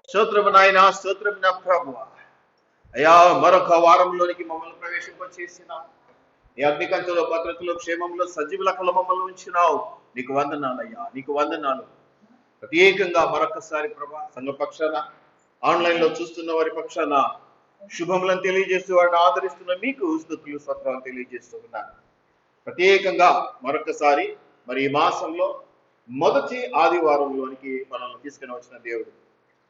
స్తోత్రము నాయన, స్తోత్రము నా ప్రభువ. అయ్యా, మరొక వారంలోనికి మమ్మల్ని ప్రవేశింపచేసినావు. నీ అగ్నికంతులో, భద్రతలో, క్షేమంలో, సజీవుల కల మమ్మల్ని ఉంచినావు. నీకు వందనాలయ్యా, నీకు వందనాలు. ప్రత్యేకంగా మరొకసారి ప్రభా, సంఘ పక్షాన, ఆన్లైన్ లో చూస్తున్న వారి పక్షాన శుభములను తెలియజేస్తూ వారిని ఆదరిస్తున్న మీకు స్తుతులు, స్తోత్రాలు తెలియజేస్తూ ఉన్నాను. ప్రత్యేకంగా మరొకసారి మరి ఈ మాసంలో మొదటి ఆదివారంలోనికి మనల్ని తీసుకుని వచ్చిన దేవుడు,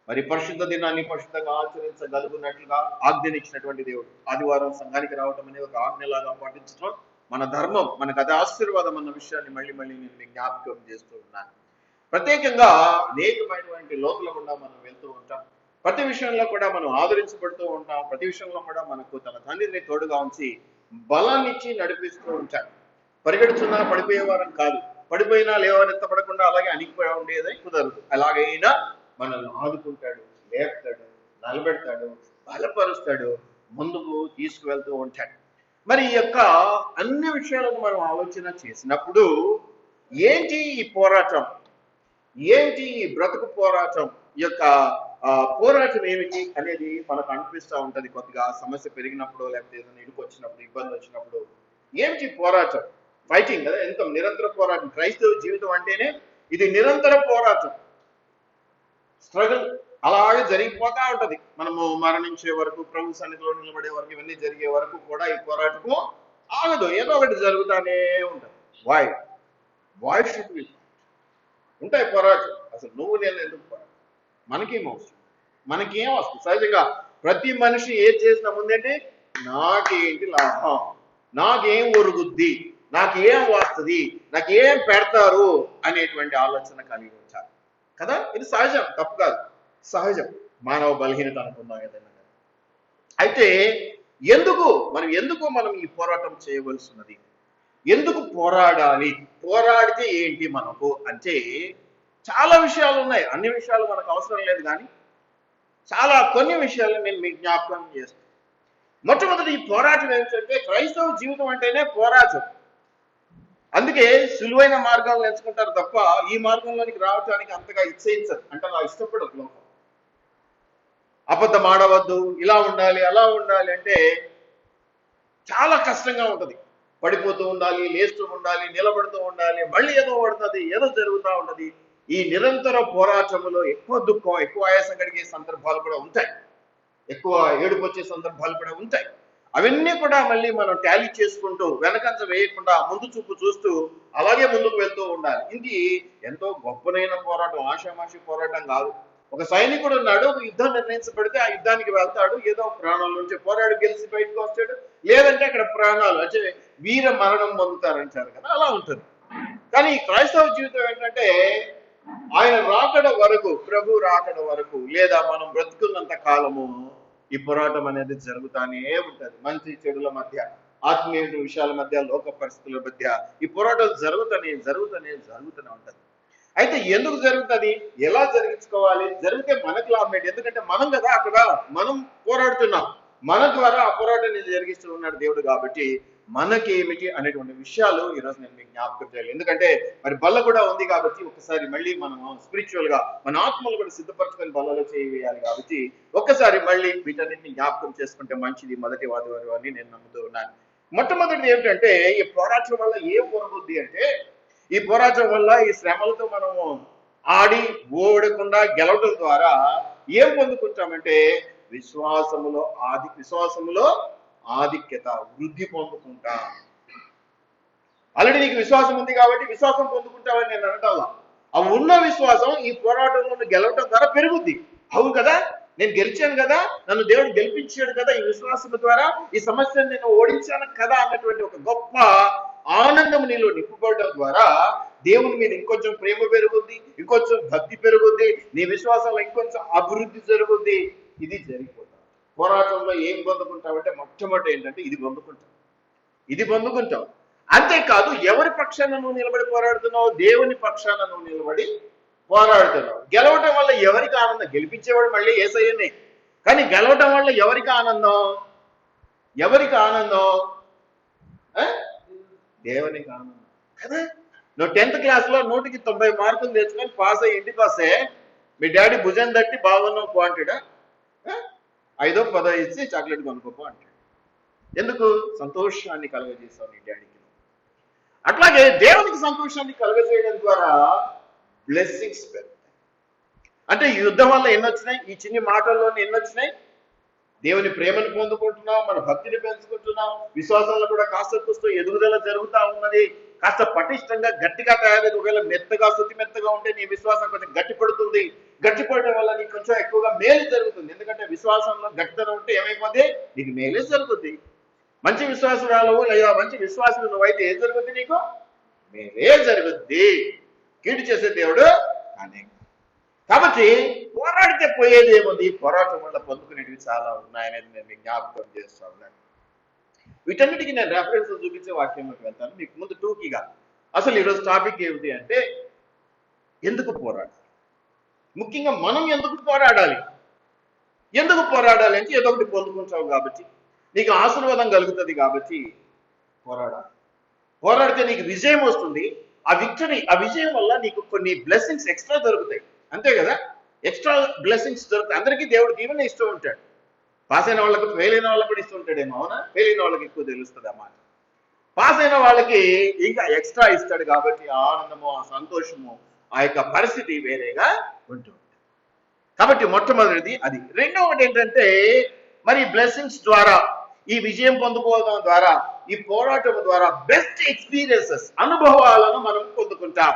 మరి పరిశుద్ధ దినాన్ని పరిశుద్ధంగా ఆచరించగలుగున్నట్లుగా ఆజ్ఞనిచ్చినటువంటి దేవుడు. ఆదివారం సంఘానికి రావటం అనేది ఒక ఆజ్ఞలాగా పాటించడం మన ధర్మం, మనకు అది ఆశీర్వాదం అన్న విషయాన్ని మళ్ళీ మళ్ళీ నేను జ్ఞాపకం చేస్తూ ఉన్నాను. ప్రత్యేకంగా అనేకమైనటువంటి లోతుల గుండా మనం వెళ్తూ ఉంటాం. ప్రతి విషయంలో కూడా మనం ఆదరించబడుతూ ఉంటాం. ప్రతి విషయంలో కూడా మనకు తన తండ్రిని తోడుగా ఉంచి బలాన్ని ఇచ్చి నడిపిస్తూ ఉంటాడు. పరిగెడుతున్నా పడిపోయేవారం కాదు, పడిపోయినా లేవనెత్తపడకుండా అలాగే అణిగిపోయి ఉండేది కుదరదు. అలాగైనా మనల్ని ఆదుకుంటాడు, లేపుతాడు, నిలబెడతాడు, బలపరుస్తాడు, ముందుకు తీసుకువెళ్తూ ఉంటాడు. మరి ఈ యొక్క అన్ని విషయాలను మనం ఆలోచన చేసినప్పుడు ఏంటి ఈ పోరాటం, ఏంటి ఈ బ్రతుకు పోరాటం, ఈ యొక్క పోరాటం ఏమిటి అనేది మనకు అనిపిస్తూ ఉంటది. కొద్దిగా సమస్య పెరిగినప్పుడు, లేకపోతే ఏదైనా ఇరుకు వచ్చినప్పుడు, ఇబ్బంది వచ్చినప్పుడు ఏమిటి పోరాటం? ఫైటింగ్ కదా, ఎంత నిరంతర పోరాటం. క్రైస్తవ జీవితం అంటేనే ఇది నిరంతర పోరాటం, స్ట్రగుల్ అలాగే జరిగిపోతా ఉంటది. మనము మరణించే వరకు, ప్రభు సన్నిధిలో నిలబడే వరకు, ఇవన్నీ జరిగే వరకు కూడా ఈ పోరాటము ఆగదు. ఏదో ఒకటి జరుగుతానే ఉంటది. వై షుడ్ వి ఉంటాయి పోరాటం. అసలు నువ్వు నేను ఎందుకు పోరాటం? మనకేం అవసరం, మనకేం వస్తుంది? సహజంగా ప్రతి మనిషి ఏం చేసిన ముందేంటి, నాకేంటి లాభం, నాకేం ఒరుగుద్ది, నాకేం వస్తుంది, నాకేం పెడతారు అనేటువంటి ఆలోచన కలిగి ఉంచాలి కదా. ఇది సహజం, తప్పు కాదు, సహజం, మానవ బలహీనత అనుకుందాం ఏదైనా. అయితే ఎందుకు మనం ఈ పోరాటం చేయవలసి ఉన్నది? ఎందుకు పోరాడాలి? పోరాడితే ఏంటి మనకు అంటే చాలా విషయాలు ఉన్నాయి. అన్ని విషయాలు మనకు అవసరం లేదు, కానీ కొన్ని విషయాలు నేను మీకు జ్ఞాపకం చేస్తాను. మొట్టమొదటి ఈ పోరాటం ఏంటంటే, క్రైస్తవ జీవితం అంటేనే పోరాటం. అందుకే సులువైన మార్గాలను ఎంచుకుంటారు తప్ప ఈ మార్గంలోనికి రావడానికి అంతగా ఇచ్చేయించరు, అంటే అలా ఇష్టపడదు లోకం. అబద్ధం ఆడవద్దు, ఇలా ఉండాలి, అలా ఉండాలి అంటే చాలా కష్టంగా ఉంటది. పడిపోతూ ఉండాలి, లేస్తూ ఉండాలి, నిలబడుతూ ఉండాలి, మళ్ళీ ఏదో పడుతుంది, ఏదో జరుగుతూ ఉంటది. ఈ నిరంతర పోరాటంలో ఎక్కువ దుఃఖం, ఎక్కువ ఆయాసం కలిగే సందర్భాలు కూడా ఉంటాయి, ఎక్కువ ఏడుపు వచ్చే సందర్భాలు కూడా ఉంటాయి. అవన్నీ కూడా మళ్ళీ మనం టాలీ చేసుకుంటూ, వెనకంచ వేయకుండా ముందు చూపు చూస్తూ అలాగే ముందుకు వెళ్తూ ఉండాలి. ఇది ఎంతో గొప్పనైన పోరాటం, ఆషామాషి పోరాటం కాదు. ఒక సైనికుడు ఉన్నాడు, ఒక యుద్ధం నిర్ణయించబడితే ఆ యుద్ధానికి వెళ్తాడు, ఏదో ప్రాణాల నుంచి పోరాడు గెలిచి బయటకు వస్తాడు, లేదంటే అక్కడ ప్రాణాలు అంటే వీర మరణం పొందుతారంటారు కదా, అలా ఉంటుంది. కానీ ఈ క్రైస్తవ జీవితం ఏంటంటే, ఆయన రాకడ వరకు, ప్రభు రాకడ వరకు, లేదా మనం బ్రతుకున్నంత కాలము ఈ పోరాటం అనేది జరుగుతానే ఉంటది. మంచి చెడుల మధ్య, ఆత్మీయ విషయాల మధ్య, లోక పరిస్థితుల మధ్య ఈ పోరాటం జరుగుతూనే ఉంటది. అయితే ఎందుకు జరుగుతుంది, ఎలా జరిగించుకోవాలి, జరిగితే మనకు లాభం ఏంటి? ఎందుకంటే మనం కదా అక్కడ మనం పోరాడుతున్నాం, మన ద్వారా ఆ పోరాటాన్ని జరిగిస్తూ ఉన్నాడు దేవుడు. కాబట్టి మనకి ఏమిటి అనేటువంటి విషయాలు ఈరోజు నేను మీకు జ్ఞాపకం చేయాలి. ఎందుకంటే మరి బల్ల కూడా ఉంది కాబట్టి ఒక్కసారి మళ్ళీ మనం స్పిరిచువల్ గా మన ఆత్మలు కూడా సిద్ధపరచుకొని బల్లలో చేయవేయాలి. కాబట్టి ఒక్కసారి మళ్ళీ వీటన్నిటిని జ్ఞాపకం చేసుకుంటే మంచిది. మొదటి ఆదివారం అని నేను నమ్ముతూ ఉన్నాను. మొట్టమొదటిది ఏమిటంటే, ఈ పోరాటం వల్ల ఏం పొందుద్ది అంటే, ఈ పోరాటం వల్ల ఈ శ్రమలతో మనము ఆడి ఓడకుండా గెలవడం ద్వారా ఏం పొందుకుంటామంటే, విశ్వాసములో ఆధిక్యత, వృద్ధి పొందుకుంటా. ఆల్రెడీ నీకు విశ్వాసం ఉంది కాబట్టి విశ్వాసం పొందుకుంటావని నేను అనటంలా, ఆ ఉన్న విశ్వాసం ఈ పోరాటంలో గెలవటం ద్వారా పెరుగుద్ది. అవును కదా, నేను గెలిచాను కదా, నన్ను దేవుడు గెలిపించాడు కదా, ఈ విశ్వాసం ద్వారా ఈ సమస్యను నేను ఓడించాను కదా అన్నటువంటి ఒక గొప్ప ఆనందం నీలో నింపబడడం ద్వారా దేవుని మీద ఇంకొంచెం ప్రేమ పెరుగుద్ది, ఇంకొంచెం భక్తి పెరుగుద్ది, నీ విశ్వాసంలో ఇంకొంచెం అభివృద్ధి జరుగుద్ది. ఇది జరిగిపోతుంది. పోరాటంలో ఏం పొందుకుంటావంటే మొట్టమొదటి ఏంటంటే ఇది పొందుకుంటావు. అంతేకాదు, ఎవరి పక్షాన నువ్వు నిలబడి పోరాడుతున్నావు? దేవుని పక్షాన నువ్వు నిలబడి పోరాడుతున్నావు. గెలవటం వల్ల ఎవరికి ఆనందం? గెలిపించేవాడు మళ్ళీ యేసయ్యనే. కానీ గెలవటం వల్ల ఎవరికి ఆనందం? దేవునికి ఆనందం కదా. నువ్వు 10th క్లాస్ లో 100కి 90 మార్కులు తెచ్చుకొని పాస్ అయ్యి ఇంటికి వస్తే మీ డాడీ భుజం తట్టి బాగున్నావు పో అంటాడా? 5దో 10దో ఇచ్చి చాక్లెట్ కొనుక్కోపో అంటాడు. ఎందుకు? సంతోషాన్ని కలుగజేస్తావు నీ డాడీకి. అట్లాగే దేవునికి సంతోషాన్ని కలుగజేయడం ద్వారా బ్లెస్సింగ్స్ పెరుగుతాయి. అంటే ఈ యుద్ధం వల్ల ఎన్ని వచ్చినాయి? ఈ చిన్ని మాటల్లోనే ఎన్ని వచ్చినాయి? దేవుని ప్రేమను పొందుకుంటున్నాం, మన భక్తిని పెంచుకుంటున్నాం, విశ్వాసంలో కూడా కాస్త కూస్తో ఎదుగుదల జరుగుతూ ఉన్నది, కాస్త పటిష్టంగా గట్టిగా తయారైంది. ఒకవేళ మెత్తగా శుతి మెత్తగా ఉంటే నీ విశ్వాసం కొంచెం గట్టిపడుతుంది. గట్టిపడడం వల్ల నీకు కొంచెం ఎక్కువగా మేలు జరుగుతుంది. ఎందుకంటే విశ్వాసంలో గట్టితనం ఉంటే ఏమైపోతే నీకు మేలే జరుగుతుంది. మంచి విశ్వాసురాలు లేదా మంచి విశ్వాసులు నువ్వైతే ఏం జరుగుద్ది? నీకు మేలే జరుగుద్ది. కీడు చేసే దేవుడు అనే. కాబట్టి పోరాడితే పోయేది ఏముంది? పోరాటం వల్ల పొందుకునేటివి చాలా ఉన్నాయనేది నేను మీకు జ్ఞాపకం చేస్తా ఉన్నాను. వీటన్నిటికీ నేను రెఫరెన్స్ చూపించే వాక్యంలోకి వెళ్తాను. మీకు ముందు టూకీగా అసలు ఈరోజు టాపిక్ ఏమిటి అంటే, ఎందుకు పోరాడాలి? ముఖ్యంగా మనం ఎందుకు పోరాడాలి? ఎందుకు పోరాడాలి అంటే ఏదో ఒకటి పొందుకుంటావు కాబట్టి, నీకు ఆశీర్వాదం కలుగుతుంది కాబట్టి పోరాడాలి. పోరాడితే నీకు విజయం వస్తుంది. ఆ విజయం వల్ల నీకు కొన్ని బ్లెస్సింగ్స్ ఎక్స్ట్రా దొరుకుతాయి. అంతే కదా? ఎక్స్ట్రా బ్లెస్సింగ్స్ దొరుకుతాయి. అందరికీ దేవుడు దీవెన ఇస్తూ ఉంటాడు. పాస్ అయిన వాళ్ళకి ఫెయిల్ అయిన వాళ్ళకి కూడా ఇస్తూ ఉంటాడేమో, అవునా? ఫెయిల్ అయిన వాళ్ళకి ఎక్కువ తెలుస్తుంది అన్నమాట. పాస్ అయిన వాళ్ళకి ఇంకా ఎక్స్ట్రా ఇస్తాడు కాబట్టి ఆ ఆనందము, ఆ సంతోషము, ఆ యొక్క పరిస్థితి వేరేగా ఉంటుంది. కాబట్టి మొట్టమొదటిది అది. రెండవది ఏంటంటే, మరి బ్లెస్సింగ్స్ ద్వారా, ఈ విజయం పొందుకోవడం ద్వారా, ఈ పోరాటం ద్వారా బెస్ట్ ఎక్స్పీరియన్సెస్, అనుభవాలను మనం పొందుకుంటాం.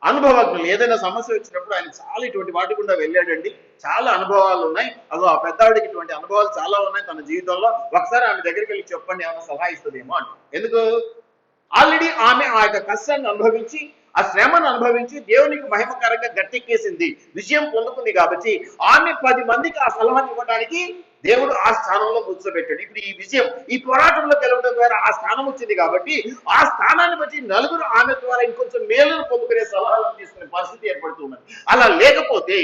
అనుభవజ్ఞులు. ఏదైనా సమస్య వచ్చినప్పుడు ఆయన చాలా ఇటువంటి వాటి గుండా వెళ్ళాడండి. చాలా అనుభవాలు ఉన్నాయి. అదో ఆ పెద్దవాడికి ఇటువంటి అనుభవాలు చాలా ఉన్నాయి తన జీవితంలో. ఒకసారి ఆమె దగ్గరికి వెళ్ళి చెప్పండి, ఏమైనా సలహా ఇస్తుందేమో అంట. ఎందుకు? ఆల్రెడీ ఆమె ఆ యొక్క కష్టాన్ని అనుభవించి, ఆ శ్రమను అనుభవించి దేవునికి మహిమకరంగా గట్టెక్కేసింది, విజయం పొందుకుంది. కాబట్టి ఆమె 10 మందికి ఆ సలహాన్ని ఇవ్వడానికి దేవుడు ఆ స్థానంలో కూర్చోబెట్టాడు. ఇప్పుడు ఈ విజయం, ఈ పోరాటంలో గెలవడం ద్వారా ఆ స్థానం వచ్చింది కాబట్టి ఆ స్థానాన్ని బట్టి నలుగురు ఆమె ద్వారా ఇంకొంచెం మేలును పొందుకునే సలహాలను తీసుకునే పరిస్థితి ఏర్పడుతున్నది. అలా లేకపోతే,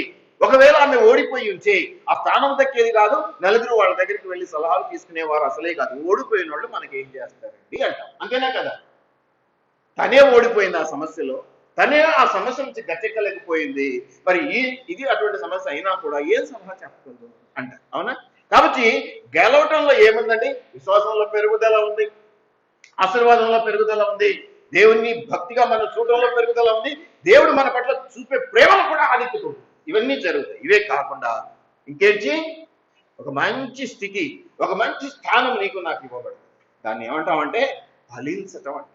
ఒకవేళ ఆమె ఓడిపోయి ఉంటే ఆ స్థానం దక్కేది కాదు, నలుగురు వాళ్ళ దగ్గరికి వెళ్ళి సలహాలు తీసుకునేవారు అసలే కాదు. ఓడిపోయిన వాళ్ళు మనకి ఏం చేస్తారండి అంటాం. అంతేనా కదా? తనే ఓడిపోయింది ఆ సమస్యలో, తనే ఆ సమస్య నుంచి గట్టెక్కలేకపోయింది. మరి ఇది అటువంటి సమస్య అయినా కూడా ఏం సలహా చెప్పకూడదు అంటారు, అవునా? కాబట్టి గెలవటంలో ఏముందండి? విశ్వాసంలో పెరుగుదల ఉంది, ఆశీర్వాదంలో పెరుగుదల ఉంది, దేవుని భక్తిగా మనం చూడడంలో పెరుగుదల ఉంది, దేవుడు మన పట్ల చూపే ప్రేమను కూడా ఆదిత్తుతుంది. ఇవన్నీ జరుగుతాయి. ఇవే కాకుండా ఇంకేంటి? ఒక మంచి స్థితి, ఒక మంచి స్థానం నీకు నాకు ఇవ్వబడుతుంది. దాన్ని ఏమంటామంటే ఫలించటం అంట.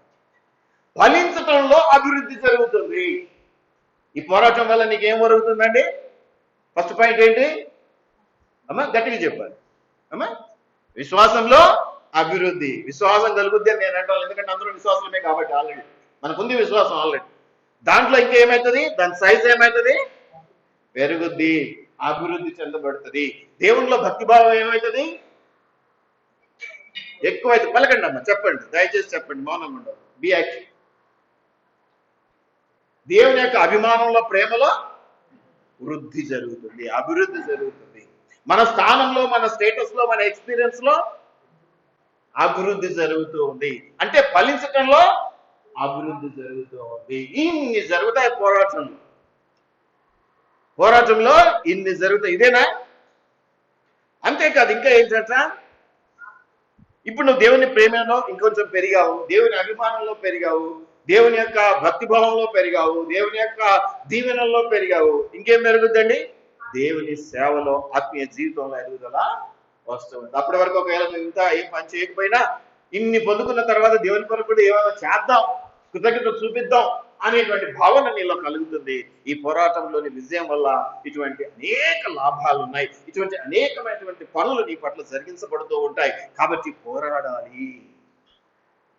ఫలించటంలో అభివృద్ధి జరుగుతుంది. ఈ పోరాటం వల్ల నీకేం జరుగుతుందండి? ఫస్ట్ పాయింట్ ఏంటి అమ్మా? గట్టిగా చెప్పాలి అమ్మా. విశ్వాసంలో అభివృద్ధి. విశ్వాసం కలుగుద్ది అని నేను అంటాను, ఎందుకంటే అందరూ విశ్వాసమే కాబట్టి. ఆల్రెడీ మనకుంది విశ్వాసం ఆల్రెడీ. దాంట్లో ఇంకేమవుతుంది? దాని సైజ్ ఏమవుతుంది? పెరుగుద్ది, అభివృద్ధి చెందబడుతుంది. దేవునిలో భక్తిభావం ఏమవుతుంది? ఎక్కువైతే. పలకండి అమ్మా, చెప్పండి, దయచేసి చెప్పండి, మౌనంగా ఉండదు. Be active. దేవుని యొక్క అభిమానంలో, ప్రేమలో వృద్ధి జరుగుతుంది, అభివృద్ధి జరుగుతుంది. మన స్థానంలో, మన స్టేటస్ లో, మన ఎక్స్పీరియన్స్ లో అభివృద్ధి జరుగుతూ ఉంది. అంటే ఫలించటంలో అభివృద్ధి జరుగుతూ ఉంది. ఇన్ని జరుగుతాయి పోరాటంలో ఇన్ని జరుగుతాయి. ఇదేనా? అంతేకాదు, ఇంకా ఏంటంట, ఇప్పుడు నువ్వు దేవుని ప్రేమలో ఇంకొంచెం పెరిగావు, దేవుని అభిమానంలో పెరిగావు, దేవుని యొక్క భక్తిభావంలో పెరిగావు, దేవుని యొక్క దీవెనల్లో పెరిగావు. ఇంకేం పెరుగుద్దండి? దేవుని సేవలో, ఆత్మీయ జీవితంలో ఎదుగుదల వస్తూ ఉంది. అప్పటి వరకు ఒకవేళ నువ్వు ఇంకా ఏం పని చేయకపోయినా, ఇన్ని పొందుకున్న తర్వాత దేవుని కొరకు కూడా ఏమైనా చేద్దాం, కృతజ్ఞత చూపిద్దాం అనేటువంటి భావన నీలో కలుగుతుంది. ఈ పోరాటంలోని విజయం వల్ల ఇటువంటి అనేక లాభాలు ఉన్నాయి. ఇటువంటి అనేకమైనటువంటి పనులు నీ పట్ల జరిగించబడుతూ ఉంటాయి. కాబట్టి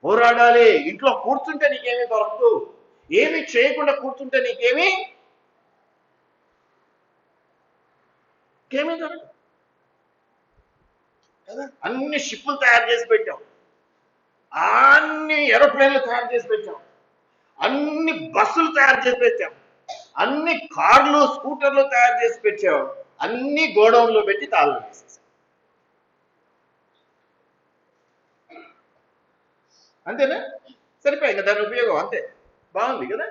పోరాడాలి. ఇంట్లో కూర్చుంటే నీకేమీ దొరకదు. ఏమి చేయకుండా కూర్చుంటే నీకేమీ దొరకదు కదా? అన్ని షిప్పులు తయారు చేసి పెట్టాం, అన్ని ఏరోప్లేన్లు తయారు చేసి పెట్టాం, అన్ని బస్సులు తయారు చేసి పెట్టాం, అన్ని కార్లు, స్కూటర్లు తయారు చేసి పెట్టాం, అన్ని గోడౌన్లో పెట్టి తాళం వేసేసాం. అంతేనా? సరిపోయి దాని ఉపయోగం అంతే. బాగుంది కదా?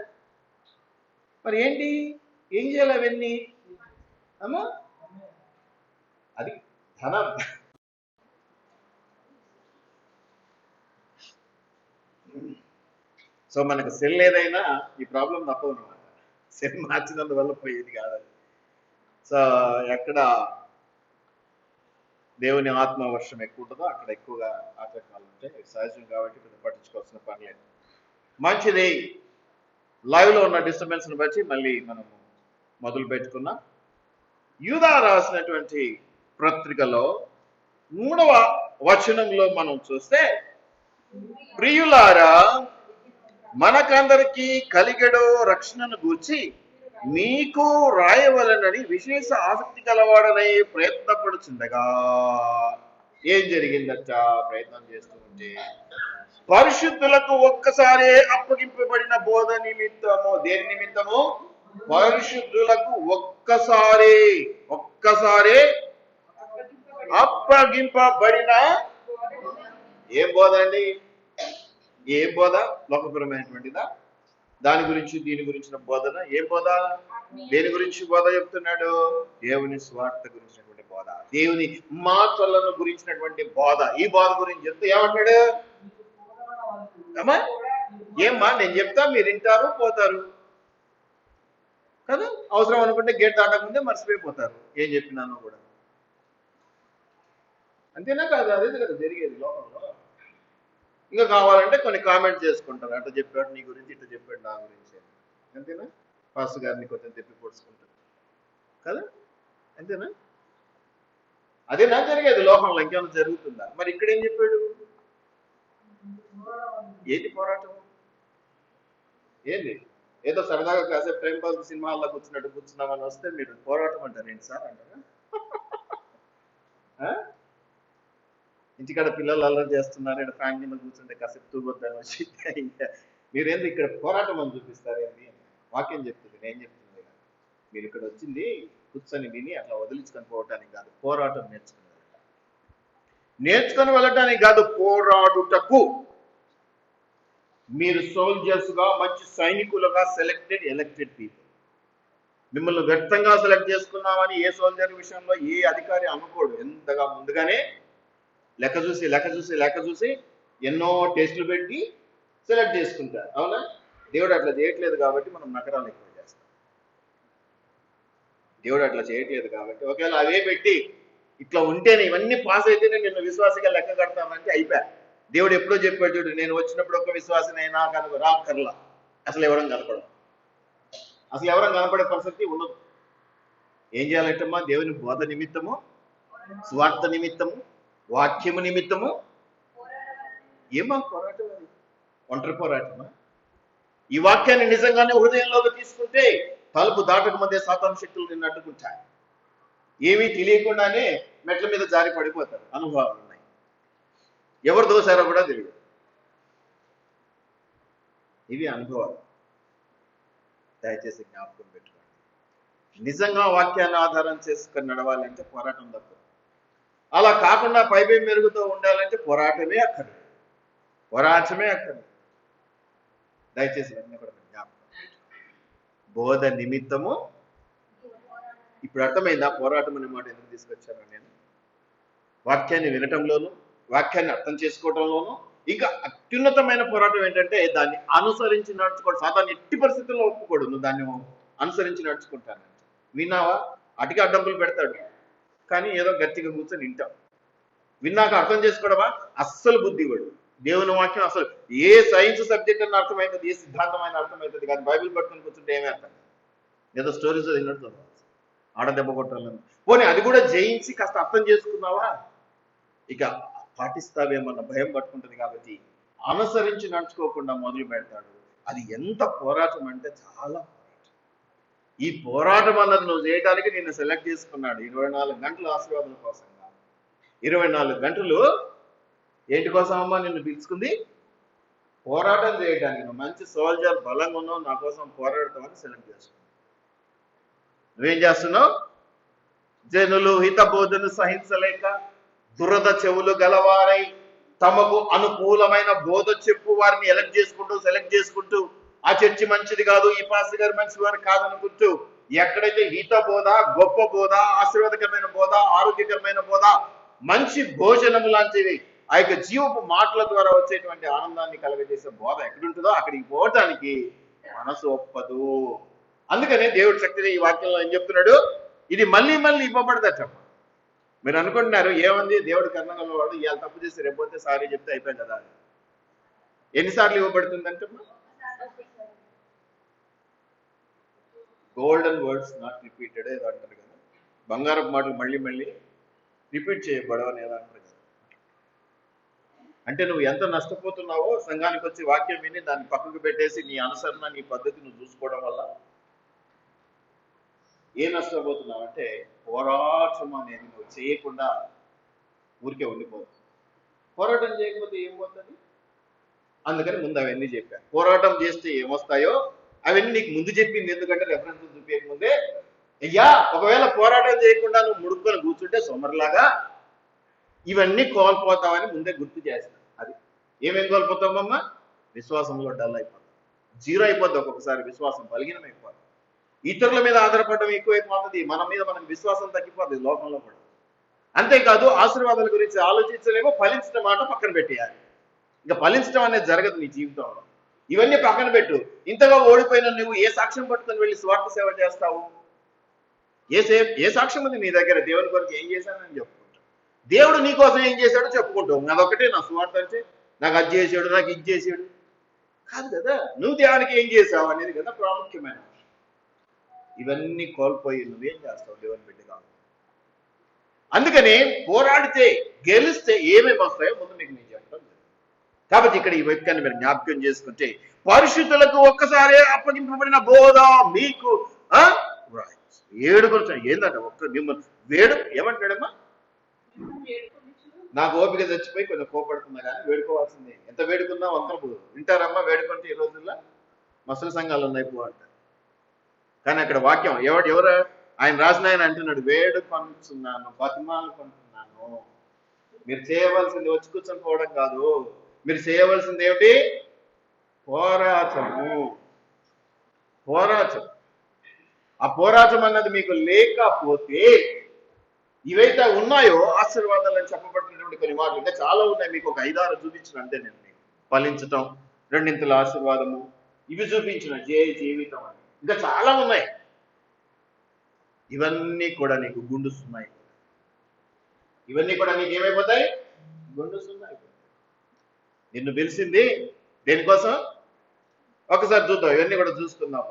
మరి ఏంటి? ఏం చేయాలి? అవన్నీ అమ్మా అది ధన సో మనకు సెల్ ఏదైనా ఈ ప్రాబ్లం తప్పదు అనమాట. సెల్ మార్చినందువల్ల పోయేది కాదు. సో ఎక్కడ దేవుని ఆత్మవర్షం ఎక్కువ ఉంటుందో అక్కడ ఎక్కువగా ఆటంకాలు ఉంటాయి. సహజం కాబట్టి పెద్ద పట్టించుకోవాల్సిన పని లేదు. మంచిది. లైవ్లో ఉన్న డిస్టర్బెన్స్ని బట్టి మళ్ళీ మనము మొదలు పెట్టుకున్నాం. యూదా రాసినటువంటి పత్రికలో 3వ వచనంలో మనం చూస్తే, ప్రియులారా, మనకందరికీ కలిగెడో రక్షణను గూర్చి మీకు రాయవలనని విశేష ఆసక్తి కలవాడనై ప్రయత్నపడుచుండగా. ఏం జరిగిందట? ప్రయత్నం చేస్తూ ఉంటే పరిశుద్ధులకు ఒక్కసారి అప్పగింపబడిన బోధ నిమిత్తము. దేని నిమిత్తము? పరిశుద్ధులకు ఒక్కసారి అప్పగింపబడిన ఏం బోధ అండి? ఏం బోధ? లోకపరమైనటువంటిదా? దాని గురించి దీని గురించిన బోధన. ఏం బోధ? దేని గురించి బోధ చెప్తున్నాడు? దేవుని స్వార్థ గురించినటువంటి బోధ, దేవుని మాటలను గురించినటువంటి బోధ. ఈ బోధ గురించి చెప్తే ఏమంటాడు? అమ్మా ఏమ్మా నేను చెప్తా, మీరు వింటారు పోతారు కదా. అవసరం అనుకుంటే గేట్ దాటకుంటే మర్చిపోయిపోతారు ఏం చెప్పినానో కూడా. అంతేనా కాదు? అదే కదా జరిగేది లోకంలో. ఇంకా కావాలంటే కొన్ని కామెంట్ చేసుకుంటారు, అట్లా చెప్పాడు నీ గురించి, ఇట్లా చెప్పాడు నా గురించి. అంతేనా? పాస్టర్ గారిని కొంచెం తెప్పి పొడుచుకుంటారు కదా. అంతేనా? అదేనా జరిగేది లోకంలో? ఇంకేమైనా జరుగుతుందా? మరి ఇక్కడ ఏం చెప్పాడు? ఏంటి పోరాటం? ఏంది? ఏదో సరదాగా కాసేపు టైం పాస్ సినిమా హాల్లో కూర్చున్నట్టు కూర్చున్నామని వస్తే మీరు పోరాటం అంటారు ఏంటి సార్ అంటారా? ఇంటికాడ పిల్లలు అల్లరి చేస్తున్నారు, ఇక్కడ ఫ్యామిలీ మీద కూర్చుంటే కాసేపు తూగొద్దాని వచ్చి మీరేంది ఇక్కడ పోరాటం అని చూపిస్తారు ఏంటి? వాక్యం చెప్తుంది, నేను చెప్తుంది. మీరు ఇక్కడ వచ్చింది కూర్చొని విని అట్లా వదిలించుకొని పోవటానికి కాదు, పోరాటం నేర్చుకొని వెళ్ళటానికి కాదు, పోరాడుటకు. మీరు సోల్జర్స్ గా, మంచి సైనికులుగా ఎలక్టెడ్ పీపుల్. మిమ్మల్ని వ్యక్తంగా సెలెక్ట్ చేసుకున్నామని ఏ సోల్జర్ విషయంలో ఏ అధికారి అనుకోడు. ఎంతగా ముందుగానే లెక్క చూసి ఎన్నో టెస్టులు పెట్టి సెలెక్ట్ చేసుకుంటారు. అవునా? దేవుడు అట్లా చేయట్లేదు కాబట్టి మనం నకరాలు ఎక్కువ చేస్తాం. దేవుడు అట్లా చేయట్లేదు కాబట్టి ఒకవేళ అవే పెట్టి ఇట్లా ఉంటేనే, ఇవన్నీ పాస్ అయితేనే నిన్ను విశ్వాసగా లెక్క కడతానంటే అయిపోయా. దేవుడు ఎప్పుడో చెప్పాడు చూడు, నేను వచ్చినప్పుడు ఒక విశ్వాసనైనా కనుక రాకర్లా. అసలు ఎవరం కనపడే పరిస్థితి ఉండదు. ఏం చేయాలంటమ్మా? దేవుని బోధ నిమిత్తము, స్వార్థ నిమిత్తము, వాక్యము నిమిత్తము. ఏమా పోరాటం? అది ఒంటరి పోరాటమా? ఈ వాక్యాన్ని నిజంగానే హృదయంలోకి తీసుకుంటే తలుపు దాటక మధ్య సాతాను శక్తులు నిన్ను అడ్డుకుంటాయి. ఏమీ తెలియకుండానే మెట్ల మీద జారి పడిపోతారు. అనుభవాలు ఉన్నాయి. ఎవరు దోశారో కూడా తెలియదు. ఇవి అనుభవాలు. దయచేసి జ్ఞాపకం పెట్టుకోండి. నిజంగా వాక్యాన్ని ఆధారం చేసుకొని నడవాలంటే పోరాటం తప్పదు. అలా కాకుండా పై మెరుగుతో ఉండాలంటే పోరాటమే అక్కర్లేదు. దయచేసి అన్నీ కూడా జ్ఞాపకం. బోధ నిమిత్తము. ఇప్పుడు అర్థమైందా పోరాటం అనే మాట ఎందుకు తీసుకొచ్చాను నేను? వాక్యాన్ని వినటంలోను, వాక్యాన్ని అర్థం చేసుకోవటంలోను, ఇంకా అత్యున్నతమైన పోరాటం ఏంటంటే దాన్ని అనుసరించి నడుచుకోవడం. సాధారణ ఎట్టి పరిస్థితుల్లో ఒప్పుకోడు నువ్వు దాన్ని అనుసరించి నడుచుకుంటానంటే. విన్నావా? అటుకి అడ్డంకులు పెడతాడు, కానీ ఏదో గట్టిగా కూర్చొని వింటాం. విన్నాక అర్థం చేసుకోవడమా? అస్సలు బుద్ధివాడు. దేవుని వాక్యం అసలు ఏ సైన్స్ సబ్జెక్ట్ అని అర్థమవుతుంది, ఏ సిద్ధాంతమైన అర్థమవుతుంది, కానీ బైబిల్ పట్టుకుని కూర్చుంటే ఏమీ అర్థం కాదు. ఏదో స్టోరీస్ తిన్నట్టు ఆడ దెబ్బ కొట్టాలని. పోనీ అది కూడా జయించి కాస్త అర్థం చేసుకున్నావా, ఇక పాటిస్తావేమన్న భయం పట్టుకుంటుంది. కాబట్టి అనుసరించి నడుచుకోకుండా మొదలు పెడతాడు. అది ఎంత పోరాటం అంటే చాలా పోరాటం. ఈ పోరాటం అన్నది నువ్వు చేయడానికి నిన్ను సెలెక్ట్ చేసుకున్నాడు. 24 గంటలు ఆశీర్వాదం కోసం కాదు, 24 గంటలు ఏంటి కోసం అమ్మా నిన్ను పిలుచుకుంది? పోరాటం చేయడానికి. నువ్వు మంచి సోల్జర్, బలంగా ఉన్నావు, నా కోసం పోరాడతామని సెలెక్ట్ చేసుకున్నావు. నువ్వేం చేస్తున్నావు? జనులు హితబోధను సహించలేక దురద చెవులు గలవారై తమకు అనుకూలమైన బోధ చెప్పు వారిని సెలెక్ట్ చేసుకుంటూ ఆ చర్చి మంచిది కాదు, ఈ పాస్టర్ గారు మంచి వారు కాదనుకుంటూ ఎక్కడైతే హిత బోధ, గొప్ప బోధ, ఆశీర్వాదకరమైన బోధ, ఆరోగ్యకరమైన బోధ, మంచి భోజనము లాంటివి ఆ యొక్క జీవపు మాటల ద్వారా వచ్చేటువంటి ఆనందాన్ని కలగజేసే బోధ ఎక్కడుంటుందో అక్కడికి పోవటానికి మనసు ఒప్పదు. అందుకనే దేవుడు శక్తిని ఈ వాక్యంలో ఏం చెప్తున్నాడు, ఇది మళ్ళీ మళ్ళీ ఇవ్వబడదట. మీరు అనుకుంటున్నారు ఏమంది దేవుడు కర్ణగల వాడు, ఇవాళ తప్పు చేసి రేపోతే సారీ చెప్తే అయిపోయింది కదా. ఎన్నిసార్లు ఇవ్వబడుతుందంటే గోల్డెన్ వర్డ్స్ నాట్ రిపీటెడ్ ఏదో అంటారు కదా, బంగారపు మాటలు మళ్ళీ మళ్ళీ రిపీట్ చేయబడవు అని ఏదో అంటారు కదా. అంటే నువ్వు ఎంత నష్టపోతున్నావో సంఘానికి వచ్చి వాక్యం విని దాన్ని పక్కకు పెట్టేసి నీ అనుసరణ, నీ పద్ధతి నువ్వు చూసుకోవడం వల్ల ఏ నష్టపోతున్నావు అంటే పోరాటం అనేది నువ్వు చేయకుండా ఊరికే ఉండిపోతుంది. పోరాటం చేయకపోతే ఏం పోతుంది? అందుకని ముందు అవన్నీ చెప్పాను. పోరాటం చేస్తే ఏమొస్తాయో అవన్నీ నీకు ముందు చెప్పింది. ఎందుకంటే రెఫరెన్స్ చూపించక ముందే అయ్యా ఒకవేళ పోరాటం చేయకుండా నువ్వు ముడుక్కొని కూర్చుంటే సొమ్మర్లాగా ఇవన్నీ కోల్పోతావని ముందే గుర్తు చేస్తాను. అది ఏమేం కోల్పోతామమ్మా? విశ్వాసంలో డల్ అయిపోతాం, జీరో అయిపోద్ది. ఒక్కొక్కసారి విశ్వాసం బలహీనం అయిపోతుంది, ఇతరుల మీద ఆధారపడడం ఎక్కువైపోతుంది, మన మీద మనకు విశ్వాసం తగ్గిపోతుంది లోకంలో కూడా. అంతేకాదు ఆశీర్వాదాల గురించి ఆలోచించలేమో, ఫలించడం మాట పక్కన పెట్టేయాలి. ఇంకా ఫలించడం అనేది జరగదు నీ జీవితంలో. ఇవన్నీ పక్కన పెట్టు. ఇంతగా ఓడిపోయిన నువ్వు ఏ సాక్ష్యం పట్టుకొని వెళ్ళి స్వార్థ సేవ చేస్తావు? ఏ సాక్ష్యం ఉంది నీ దగ్గర? దేవుని కొరకు ఏం చేశానని చెప్పుకుంటావు, దేవుడు నీకోసం ఏం చేశాడో చెప్పుకుంటావు. అదొకటే నా స్వార్థ అంటే, నాకు అది చేసాడు, నాకు ఇది చేసాడు కాదు కదా. నువ్వు దేవునికి ఏం చేసావు అనేది కదా ప్రాముఖ్యమైన. ఇవన్నీ కోల్పోయి నువ్వేం చేస్తావు దేవుని బిడ్డగా? అందుకని పోరాడితే గెలిస్తే ఏమేమి వస్తాయో ముందు మీకు నేను చెప్తాను. కాబట్టి ఇక్కడ ఈ వాక్యాన్ని మీరు జ్ఞాపకం చేసుకుంటే, పరిశుద్ధులకు ఒక్కసారి అప్పగింపబడిన బోధ మీకు ఏడుకొచ్చు. ఏంటంటే ఒక్క మిమ్మల్ని వేడు ఏమంటాడమ్మా? నాకు ఓపిక చచ్చిపోయి కొంచెం కోపడుతున్నా కానీ వేడుకోవాల్సిందే. ఎంత వేడుకున్నా వంకరపు వింటారమ్మా. వేడుకుంటే ఈ రోజుల్లో మసలు సంఘాలు ఉన్నాయి పో అంటారు. కానీ అక్కడ వాక్యం ఎవరు ఆయన రాసిన ఆయన అంటున్నాడు, వేడుకొనుచున్నాను, బతిమాలుకుంటున్నాను. మీరు చేయవలసింది వచ్చి కూర్చొని పోవడం కాదు, మీరు చేయవలసింది ఏమిటి? పోరాటము. పోరాటం. ఆ పోరాటం అన్నది మీకు లేకపోతే ఇవైతే ఉన్నాయో ఆశీర్వాదాలని చెప్పబడినటువంటి కొన్ని మాటలు ఇంకా చాలా ఉన్నాయి. మీకు ఒక 5-6 చూపించిన అంతే నేను మీకు. ఫలించటం, రెండింతల ఆశీర్వాదము, ఇవి చూపించిన జీవితం అని ఇంకా చాలా ఉన్నాయి. ఇవన్నీ కూడా నీకు గుండు సున్నాయి. ఇవన్నీ కూడా నీకు ఏమైపోతాయి? గుండు సున్నాయి. నిన్ను పిలిచింది దేనికోసం? ఒకసారి చూద్దాం, ఇవన్నీ కూడా చూసుకుందాం.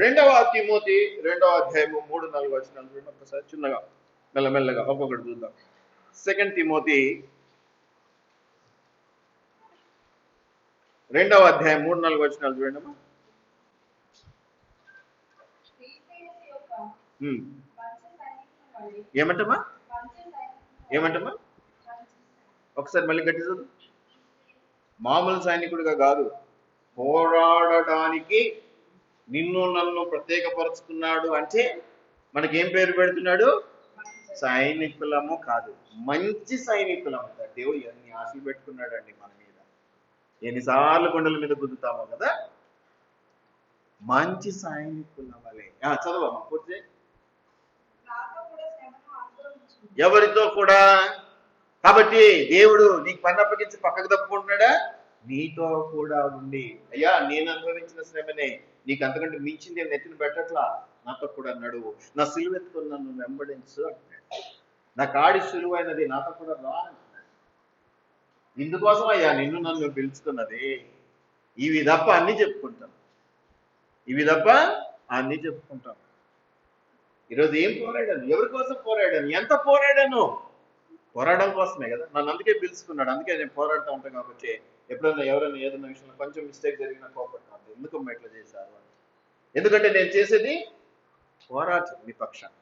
2వ తిమోతి 2వ అధ్యాయము 3-4 వచనాలు చూడండి ఒకసారి, చిన్నగా మెల్లమెల్లగా ఒక్కొక్కటి చూద్దాం. 2 తిమోతి 2వ అధ్యాయం 3-4 వచనాలు చూడండి అమ్మా. ఏమంటమ్మా? ఏమంటమ్మా? ఒకసారి మళ్ళీ గట్టి చదువు. మామూలు సైనికుడిగా కాదు, పోరాడడానికి నిన్ను నన్ను ప్రత్యేకపరుచుకున్నాడు. అంటే మనకేం పేరు పెడుతున్నాడు? సైనికులము కాదు, మంచి సైనికులము. దేవుడు ఎన్ని ఆశలు పెట్టుకున్నాడండి మన మీద. ఎన్నిసార్లు కొండల మీద గుద్దుతామో కదా. మంచి సైనికుల వలె. చదవమ్మా పూర్తి. ఎవరితో కూడా? కాబట్టి దేవుడు నీకు పని అప్పగించి పక్కకు తప్పుకుంటున్నాడా? నీతో కూడా ఉండి, అయ్యా నేను అనుభవించిన శ్రమనే, నీకు అంతకంటే మించింది నెత్తిన పెట్టట్లా, నాతో కూడా నడువు, నా సిలువెత్తుకుని నన్ను వెంబడించు అంటున్నాడు. నా కాడి సులువైనది, నాతో కూడా రా అంటున్నాడు. ఇందుకోసం అయ్యా నిన్ను నన్ను పిలుచుకున్నది. ఇవి తప్ప అన్ని చెప్పుకుంటాం, ఇవి తప్ప అన్ని చెప్పుకుంటాం. ఈరోజు ఏం పోరాడాను? ఎవరి కోసం పోరాడాను? ఎంత పోరాడాను? పోరాడడం కోసమే కదా. నన్ను అందుకే పిలుచుకున్నాడు. అందుకే నేను పోరాడుతూ ఉంటాను. కాబట్టి ఎప్పుడైనా ఎవరైనా ఏదైనా విషయంలో కొంచెం మిస్టేక్ జరిగినా కోపడుతున్నాను, ఎందుకమ్మా ఇట్లా చేశారు అని. ఎందుకంటే నేను చేసేది పోరాటం మీ పక్షాన్ని.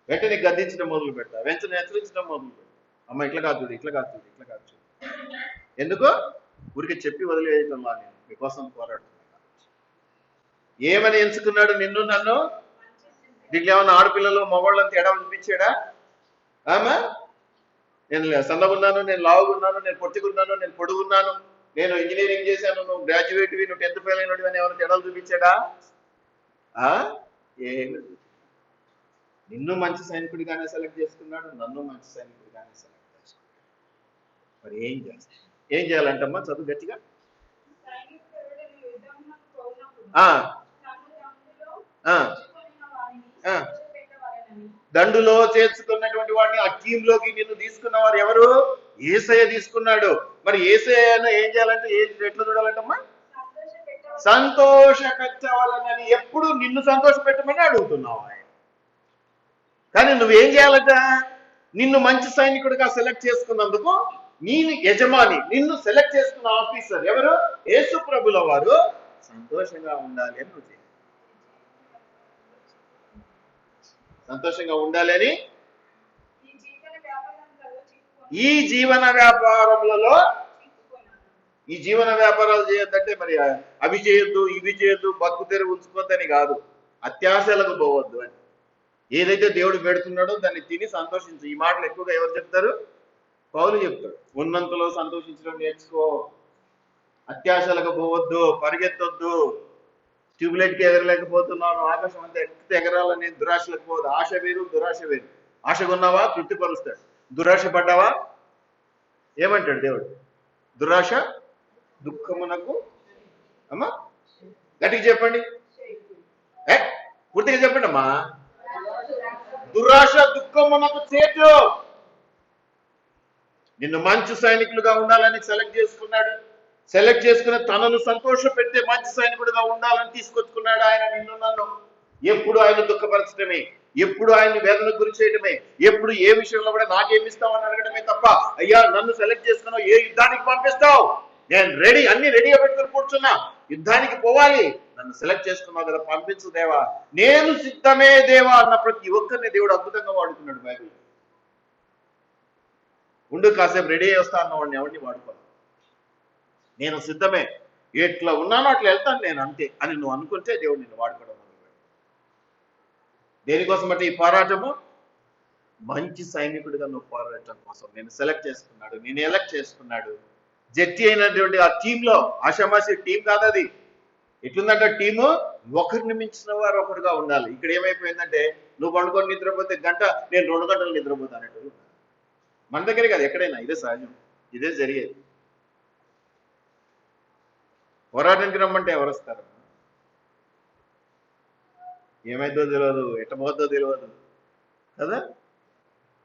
వెంటనే గద్దించడం మొదలు పెడతా, వెంటనే హెచ్చరించడం మొదలు పెడతా. అమ్మ ఇట్లా కాదు చూడు, ఇట్లా కాదు చూడు, ఇట్లా కాదు చూడు. ఎందుకో ఊరికి చెప్పి వదిలేయటంలా నేను మీకోసం పోరాడుతున్నాను. ఏమని ఎంచుకున్నాడు నిన్ను నన్ను? దీంట్లో ఏమన్నా ఆడపిల్లలు మగవాళ్ళని తేడా చూపించాడా? నేను సన్నగున్నాను, నేను లావుగున్నాను, నేను పొట్టిగున్నాను, నేను పొడుగున్నాను, నేను ఇంజనీరింగ్ చేశాను, నువ్వు గ్రాడ్యుయేట్వి, నువ్వు 10th ఫెయిల్ అయినవి అని ఏమైనా తేడాలు చూపించాడా? ఆ ఏమి నిన్ను మంచి సైనికుడిగానే సెలెక్ట్ చేసుకున్నాడు, నన్ను మంచి సైనికుడిగానే సెలెక్ట్ చేసుకున్నాడు. మరి ఏం చేయాలంటమ్మా? చదువు గట్టిగా. దండులో చేర్చుకున్నటువంటి వాడిని ఆ టీంలోకి నిన్ను తీసుకున్నవారు ఎవరు? యేసయ్య తీసుకున్నాడు. మరి యేసయ్యను ఏం చేయాలంటే ఎట్లా చూడాలంటమ్మా? సంతోష పెట్టవాలని. ఎప్పుడు నిన్ను సంతోష పెట్టమని అడుగుతున్నావు ఆయన. కానీ నువ్వేం చేయాలట? నిన్ను మంచి సైనికుడిగా సెలెక్ట్ చేసుకున్నందుకు నేను యజమాని, నిన్ను సెలెక్ట్ చేసుకున్న ఆఫీసర్ ఎవరు? యేసు ప్రభుల వారు సంతోషంగా ఉండాలి అని నువ్వు చేయాలి. సంతోషంగా ఉండాలి అని ఈ జీవన వ్యాపారములలో ఈ జీవన వ్యాపారాలు చేయొద్దంటే మరి అవి చేయొద్దు, ఇవి చేయొద్దు, బతుకు తెరు ఉంచుకోవద్దని కాదు, అత్యాశలకు పోవద్దు అని. ఏదైతే దేవుడు పెడుతున్నాడో దాన్ని తిని సంతోషించు. ఈ మాటలు ఎక్కువగా ఎవరు చెప్తారు? పౌలు చెప్తాడు. ఉన్నంతలో సంతోషించడం నేర్చుకో, అత్యాశలకు పోవద్దు, పరిగెత్తొద్దు. ట్యూబ్లైట్కి ఎగరలేకపోతున్నాను, ఆకాశం అంతా ఎక్కితే ఎగరాలని దురాశలకు పోవద్దు. ఆశ వేరు, దురాశ వేరు. ఆశగా ఉన్నావా? తృప్తిపరుస్తాడు. దురాశ పడ్డావా? ఏమంటాడు దేవుడు? దురాశ దుఃఖమునకు. అమ్మా గట్టిగా చెప్పండి, పూర్తిగా చెప్పండి అమ్మా. దురాశ దుఃఖమునకు చేటు. నిన్ను మంచి సైనికులుగా ఉండాలని సెలెక్ట్ చేసుకున్నాడు. సెలెక్ట్ చేసుకుని తనను సంతోష పెట్టే మంచి సైనికుడిగా ఉండాలని తీసుకొచ్చుకున్నాడు ఆయన నిన్ను నన్ను. ఎప్పుడు ఆయన దుఃఖపరచడమే, ఎప్పుడు ఆయన వేదన గురి చేయడమే, ఎప్పుడు ఏ విషయంలో కూడా నాకేమిస్తావు అని అడగడమే తప్ప, అయ్యా నన్ను సెలెక్ట్ చేసుకున్నావు, ఏ యుద్ధానికి పంపిస్తావు? నేను రెడీ, అన్ని రెడీగా పెట్టుకుని కూర్చున్నా, యుద్ధానికి పోవాలి, నన్ను సెలెక్ట్ చేసుకున్నావు కదా, పంపించు దేవా, నేను సిద్ధమే దేవా అన్న ప్రతి ఒక్కరిని దేవుడు అద్భుతంగా వాడుకున్నాడు బైబిల్. ఉండు కాసేపు రెడీ అయ్యి వస్తా అన్నవాడిని ఎవరిని వాడుకోవాలి. నేను సిద్ధమే, ఎట్లా ఉన్నానో అట్లా వెళ్తాను నేను అంతే అని నువ్వు అనుకుంటే దేవుడు నిన్ను వాడుకోవడం. దేనికోసం అంటే ఈ పోరాటము? మంచి సైనికుడిగా నువ్వు పోరాటం కోసం నేను సెలెక్ట్ చేసుకున్నాడు, నేను ఎలక్ట్ చేసుకున్నాడు. జట్టి అయినటువంటి ఆ టీంలో, ఆషామాషి టీం కాదు అది. ఎట్లుందంటే టీము ఒకరిని మించిన వారు ఒకరుగా ఉండాలి. ఇక్కడ ఏమైపోయిందంటే నువ్వు పండుకొని నిద్రపోతే గంట, నేను 2 గంటలు నిద్రపోతానంటే. మన దగ్గరే కాదు, ఎక్కడైనా ఇదే సహజం, ఇదే జరిగేది. పోరాటానికి రమ్మంటే ఎవరు వస్తారు? ఏమైందో తెలియదు, ఎట్టబోద్దో తెలియదు కదా.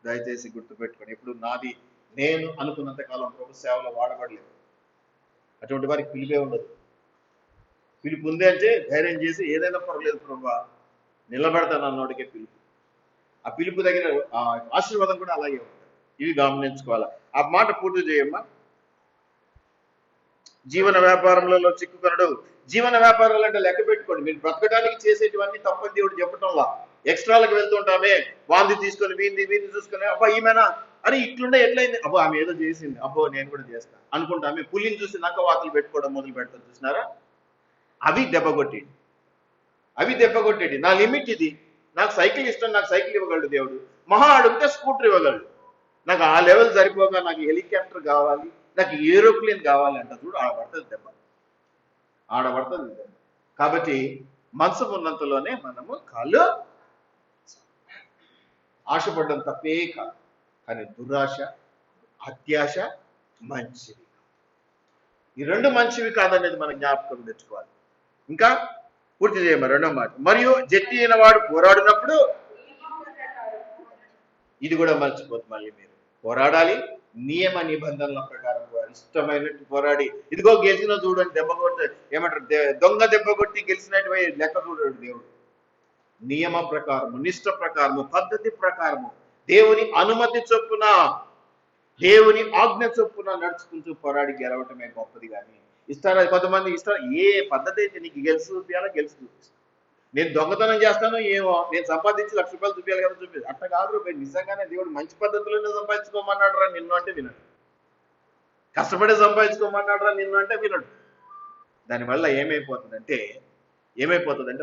దయచేసి గుర్తుపెట్టుకోండి, ఇప్పుడు నాది నేను అనుకున్నంత కాలం ప్రభు సేవలో వాడబడలేదు. అటువంటి వారికి పిలిపే ఉండదు. పిలుపు ఉంది అంటే ధైర్యం చేసి ఏదైనా పర్లేదు ప్రభు నిలబడతాను అన్నోడికే పిలుపు. ఆ పిలుపు దగ్గర ఆశీర్వాదం కూడా అలాగే ఉంటుంది. ఇవి గమనించుకోవాలా. ఆ మాట పూర్తి చేయమ్మా. జీవన వ్యాపారంలో చిక్కుకొనడు. జీవన వ్యాపారాలు అంటే లెక్క పెట్టుకోండి, మీరు బ్రతకడానికి చేసేటివన్నీ తప్పని దేవుడు చెప్పటంలా. ఎక్స్ట్రాలకు వెళ్తుంటామే, వాంది తీసుకొని వీంది చూసుకొని, అబ్బా ఈమెనా, అరే ఇట్లుండే ఎట్లయింది, అబ్బో ఆమె ఏదో చేసింది, అబ్బో నేను కూడా చేస్తాను అనుకుంటామే. పులిని చూసి నక్క వాతలు పెట్టుకోవడం మొదలు పెడతాను, చూసినారా? అవి దెబ్బకొట్టేటి. నా లిమిట్ ఇది. నాకు సైకిల్ ఇష్టం, నాకు సైకిల్ ఇవ్వగలడు దేవుడు. మహా అడిగితే స్కూటర్ ఇవ్వగలడు. నాకు ఆ లెవెల్ సరిపోక నాకు హెలికాప్టర్ కావాలి, నాకు ఏరోప్లేన్ కావాలి అంట. చూడు, ఆడబడుతుంది దెబ్బ. కాబట్టి మనసు ఉన్నంతలోనే మనము కాళ్ళు ఆశపడడం తప్పే కాదు. కానీ దురాశ, అత్యాశ మంచివి. ఈ 2 మంచివి కాదనేది మనం జ్ఞాపకం తెచ్చుకోవాలి. ఇంకా పూర్తి చేయమ 2వ మాట. మరియు జట్టి అయిన వాడు పోరాడినప్పుడు, ఇది కూడా మర్చిపోతుంది మళ్ళీ మీరు. పోరాడాలి నియమ నిబంధనల ప్రకారం, ఇష్టమైనట్టు పోరాడి, ఇదిగో గెలిచిన చూడండి, దెబ్బ కొట్టి ఏమంటారు, దొంగ దెబ్బ కొట్టి గెలిచినట్టు లెక్క చూడాడు దేవుడు. నియమ ప్రకారము, నిష్ట ప్రకారము, పద్ధతి ప్రకారము, దేవుని అనుమతి చొప్పున, దేవుని ఆజ్ఞ చొప్పున నడుచుకుంటూ పోరాడి గెలవటమే గొప్పది. కానీ ఇస్తారా కొంతమంది, ఇస్తారు ఏ పద్ధతి అయితే నీకు గెలిచి చూపించాలో గెలిచి చూపిస్తాను. నేను దొంగతనం చేస్తాను ఏమో, నేను సంపాదించి ₹1,00,000 చూపించాలి కదా, చూపించాలి. అట్లా కాదు. నిజంగానే దేవుడు మంచి పద్ధతిలోనే సంపాదించుకోమన్నాడు రా నిన్ను అంటే వినడు. కష్టపడి సంపాదించుకోమన్నాడు రా నిన్ను అంటే వినడు. దానివల్ల ఏమైపోతుందంటే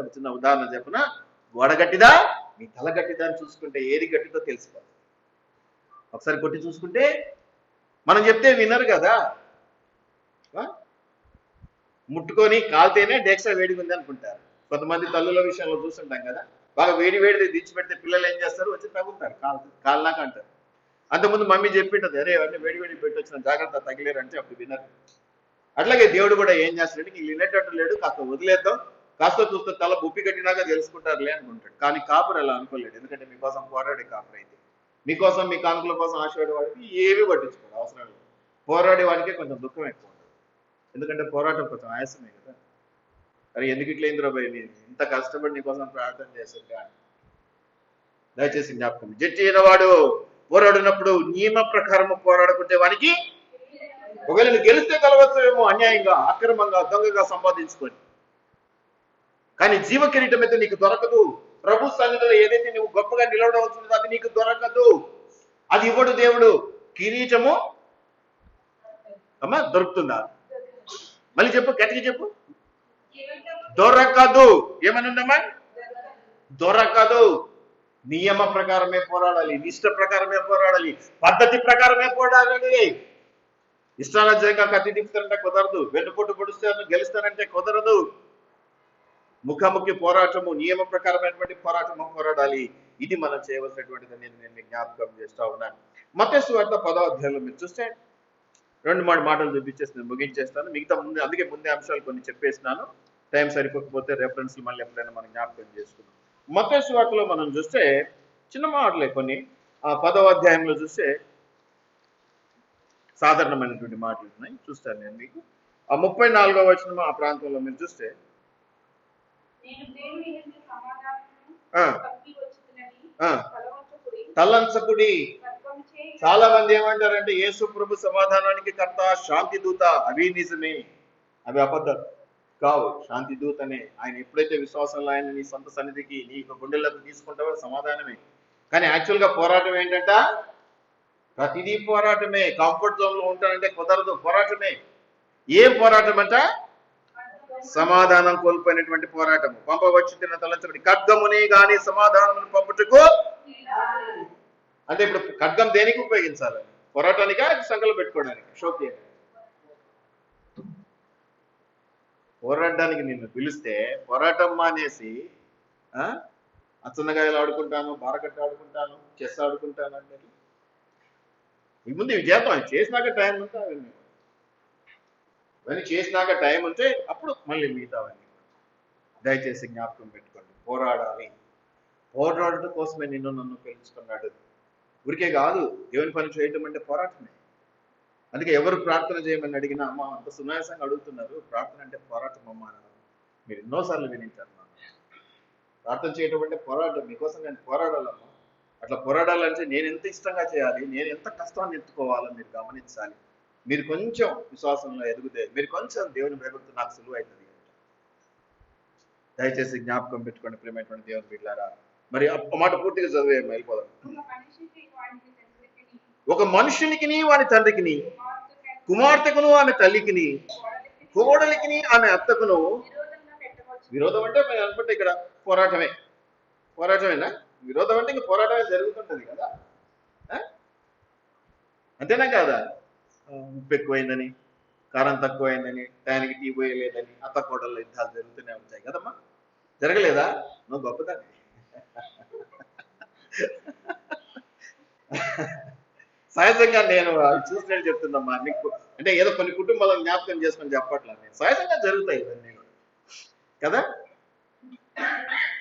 ఒక చిన్న ఉదాహరణ చెప్పిన, గోడ గట్టిదా నీ తల గట్టిదా అని చూసుకుంటే ఏది గట్టిదో తెలిసిపోతుంది. ఒకసారి కొట్టి చూసుకుంటే, మనం చెప్తే వినరు కదా. ముట్టుకొని కాల్తేనే డేక్సా వేడిగా ఉంది అనుకుంటారు. కొంతమంది తల్లుల విషయంలో చూస్తుంటాం కదా, బాగా వేడి వేడిది దించిపెడితే పిల్లలు ఏం చేస్తారు, వచ్చి తగులుతారు, కాళ్ళలాగా అంటారు. అంతకుముందు మమ్మీ చెప్పింటది, అరే అవన్నీ వేడి వేడి పెట్టి వచ్చిన జాగ్రత్త తగిలేరు అంటే అప్పుడు వినరు. అట్లాగే దేవుడు కూడా ఏం చేస్తాడంటే నీకు వినేటట్టు లేడు, కాస్త వదిలేద్దాం, కాస్త చూస్తే తల బుప్పి కట్టినాక తెలుసుకుంటారులే అనుకుంటాడు. కానీ కాపురు అలా అనుకోలేడు, ఎందుకంటే మీకోసం పోరాడే కాపురు అయితే. మీకోసం మీ కానుకల కోసం ఆశపడే వాడికి ఏమీ పట్టించుకోడు, అవసరం లేదు. పోరాడే వాడికే కొంచెం దుఃఖం ఎక్కువ ఉంటుంది, ఎందుకంటే పోరాటం కొంచెం ఆయాసమే కదా. అరే ఎందుకు ఇట్లయిందిరా భయ్, నేను ఇంత కష్టపడి నీకోసం ప్రార్థన చేశాను కానీ. దయచేసి జ్ఞాపకం, జడ్జి అయిన వాడు పోరాడినప్పుడు నియమ ప్రకారం పోరాడుకుంటే వానికి ఒకవేళ నువ్వు గెలిస్తే కలవచ్చేమో అన్యాయంగా, అక్రమంగా, దొంగగా సంపాదించుకొని, కానీ జీవ కిరీటం అయితే నీకు దొరకదు. ప్రభు సన్నిధిలో ఏదైతే నువ్వు గొప్పగా నిలవడవచ్చుందో అది నీకు దొరకదు. అది ఇవ్వడు దేవుడు. కిరీటము అమ్మా దొరుకుతుందా? మళ్ళీ చెప్పు, గట్టిగా చెప్పు. దొరకదు. ఏమని ఉందమ్మా? దొరకదు. నియమ ప్రకారమే పోరాడాలి, నిష్ట ప్రకారమే పోరాడాలి, పద్ధతి ప్రకారమే పోరాడాలి. ఇష్టారాజ్యంగా కత్తి తిప్పుతారంటే కుదరదు, వెన్నుపోటు పొడుస్తాను గెలుస్తానంటే కుదరదు. ముఖాముఖి పోరాటము, నియమ ప్రకారమైనటువంటి పోరాటము పోరాడాలి. ఇది మనం చేయవలసినటువంటిది నేను జ్ఞాపకం చేస్తా ఉన్నాను. మత్తయి సువార్త 10వ అధ్యాయంలో మీరు చూస్తే 2-3 మాటలు చూపించేసి నేను ముగించేస్తాను. మిగతా అందుకే ముందే అంశాలు కొన్ని చెప్పేసినాను. టైం సరిపోకపోతే రెఫరెన్స్లు మళ్ళీ ఎప్పుడైనా మనం జ్ఞాపకం చేసుకుందాం. మత్తయి సువార్తలో మనం చూస్తే చిన్న మాటలే కొన్ని, ఆ 10వ అధ్యాయంలో చూస్తే సాధారణమైనటువంటి మాటలు ఉన్నాయి, చూస్తాను నేను మీకు. ఆ 34వ వచనం ఆ ప్రాంతంలో మీరు చూస్తే తలంచకుడి. చాలా మంది ఏమంటారంటే యేసు ప్రభు సమాధానానికి కర్త, శాంతి దూత. అవి నిజమే, అవి అబద్ధాలు కావు. శాంతి దూతనే. ఆయన ఎప్పుడైతే విశ్వాసంలో ఆయన నీ సొంత సన్నిధికి నీ గుండెలకు తీసుకుంటావో సమాధానమే. కానీ యాక్చువల్గా పోరాటం ఏంటంట? ప్రతిదీ పోరాటమే. కంఫర్ట్ జోన్ లో ఉంటానంటే కుదరదు, పోరాటమే. ఏం పోరాటం అంట? సమాధానం కోల్పోయినటువంటి పోరాటం. పంపవచ్చు తిన్న తలంచబడి ఖడ్గమునే గాని సమాధానం పంపుటకు. అంటే ఇప్పుడు ఖడ్గం దేనికి ఉపయోగించాలి? పోరాటానికా, సంకలు పెట్టుకోవడానికి, షోకి? పోరాటానికి నిన్ను పిలిస్తే పోరాటం మానేసి అచ్చన్నగాయలు ఆడుకుంటాను, బారకట్ట ఆడుకుంటాను, చెస్ ఆడుకుంటాను అంటే ఈ ముందు ఇవి చేద్దాం, చేసినాక టైం ఉంటే అవన్నీ చేసినాక టైం ఉంటే అప్పుడు మళ్ళీ మిగతావన్నీ. దయచేసి జ్ఞాపకం పెట్టుకోండి, పోరాడాలి. పోరాడటం కోసమే నిన్ను నన్ను పిలుచుకున్నాడు. ఊరికే కాదు, దేవుని పని చేయటం అంటే పోరాటమే. అందుకే ఎవరు ప్రార్థన చేయమని అడిగినా అమ్మ అంత సునాయాసంగా అడుగుతున్నారు, ప్రార్థన అంటే పోరాటం అమ్మ అన్నారు. మీరు ఎన్నోసార్లు వినింటారు. ప్రార్థన చేయటం అంటే పోరాటం. మీకోసం నేను పోరాడాలమ్మా. అట్లా పోరాడాలంటే నేను ఎంత ఇష్టంగా చేయాలి, నేను ఎంత కష్టాన్ని ఎత్తుకోవాలో మీరు గమనించాలి. మీరు కొంచెం విశ్వాసంలో ఎదిగితే, మీరు కొంచెం దేవుని భయభక్తి నాకు సులువు అవుతుంది. దయచేసి జ్ఞాపకం పెట్టుకోండి ప్రియమైనటువంటి దేవుని బిడ్డలారా. మరి ఆ మాట పూర్తిగా చదివే వెళ్ళిపోదాం. ఒక మనుషునికి వాని తండ్రికిని, కుమార్తెకును ఆమె తల్లికిని, కోడలికిని ఆమె అత్తకును విరోధం అంటే మేము అనుకుంటే ఇక్కడ పోరాటమే. పోరాటమేనా? విరోధం అంటే ఇంక పోరాటమే జరుగుతుంటది కదా, అంతేనా కాదా? ఉప్పు ఎక్కువైందని, కారం తక్కువైందని, టయానికి టీ పోయలేదని, అత్త కోడళ్ళ యుద్ధాలు జరుగుతూనే ఉంటాయి కదమ్మా. జరగలేదా? నువ్వు గొప్పదాన్ని. సహజంగా నేను చూసినట్టు చెప్తుందమ్మా నీకు. అంటే ఏదో కొన్ని కుటుంబాలను జ్ఞాపకం చేసుకొని చెప్పట్లా, నేను సహజంగా జరుగుతాయి ఇవన్నీ కదా.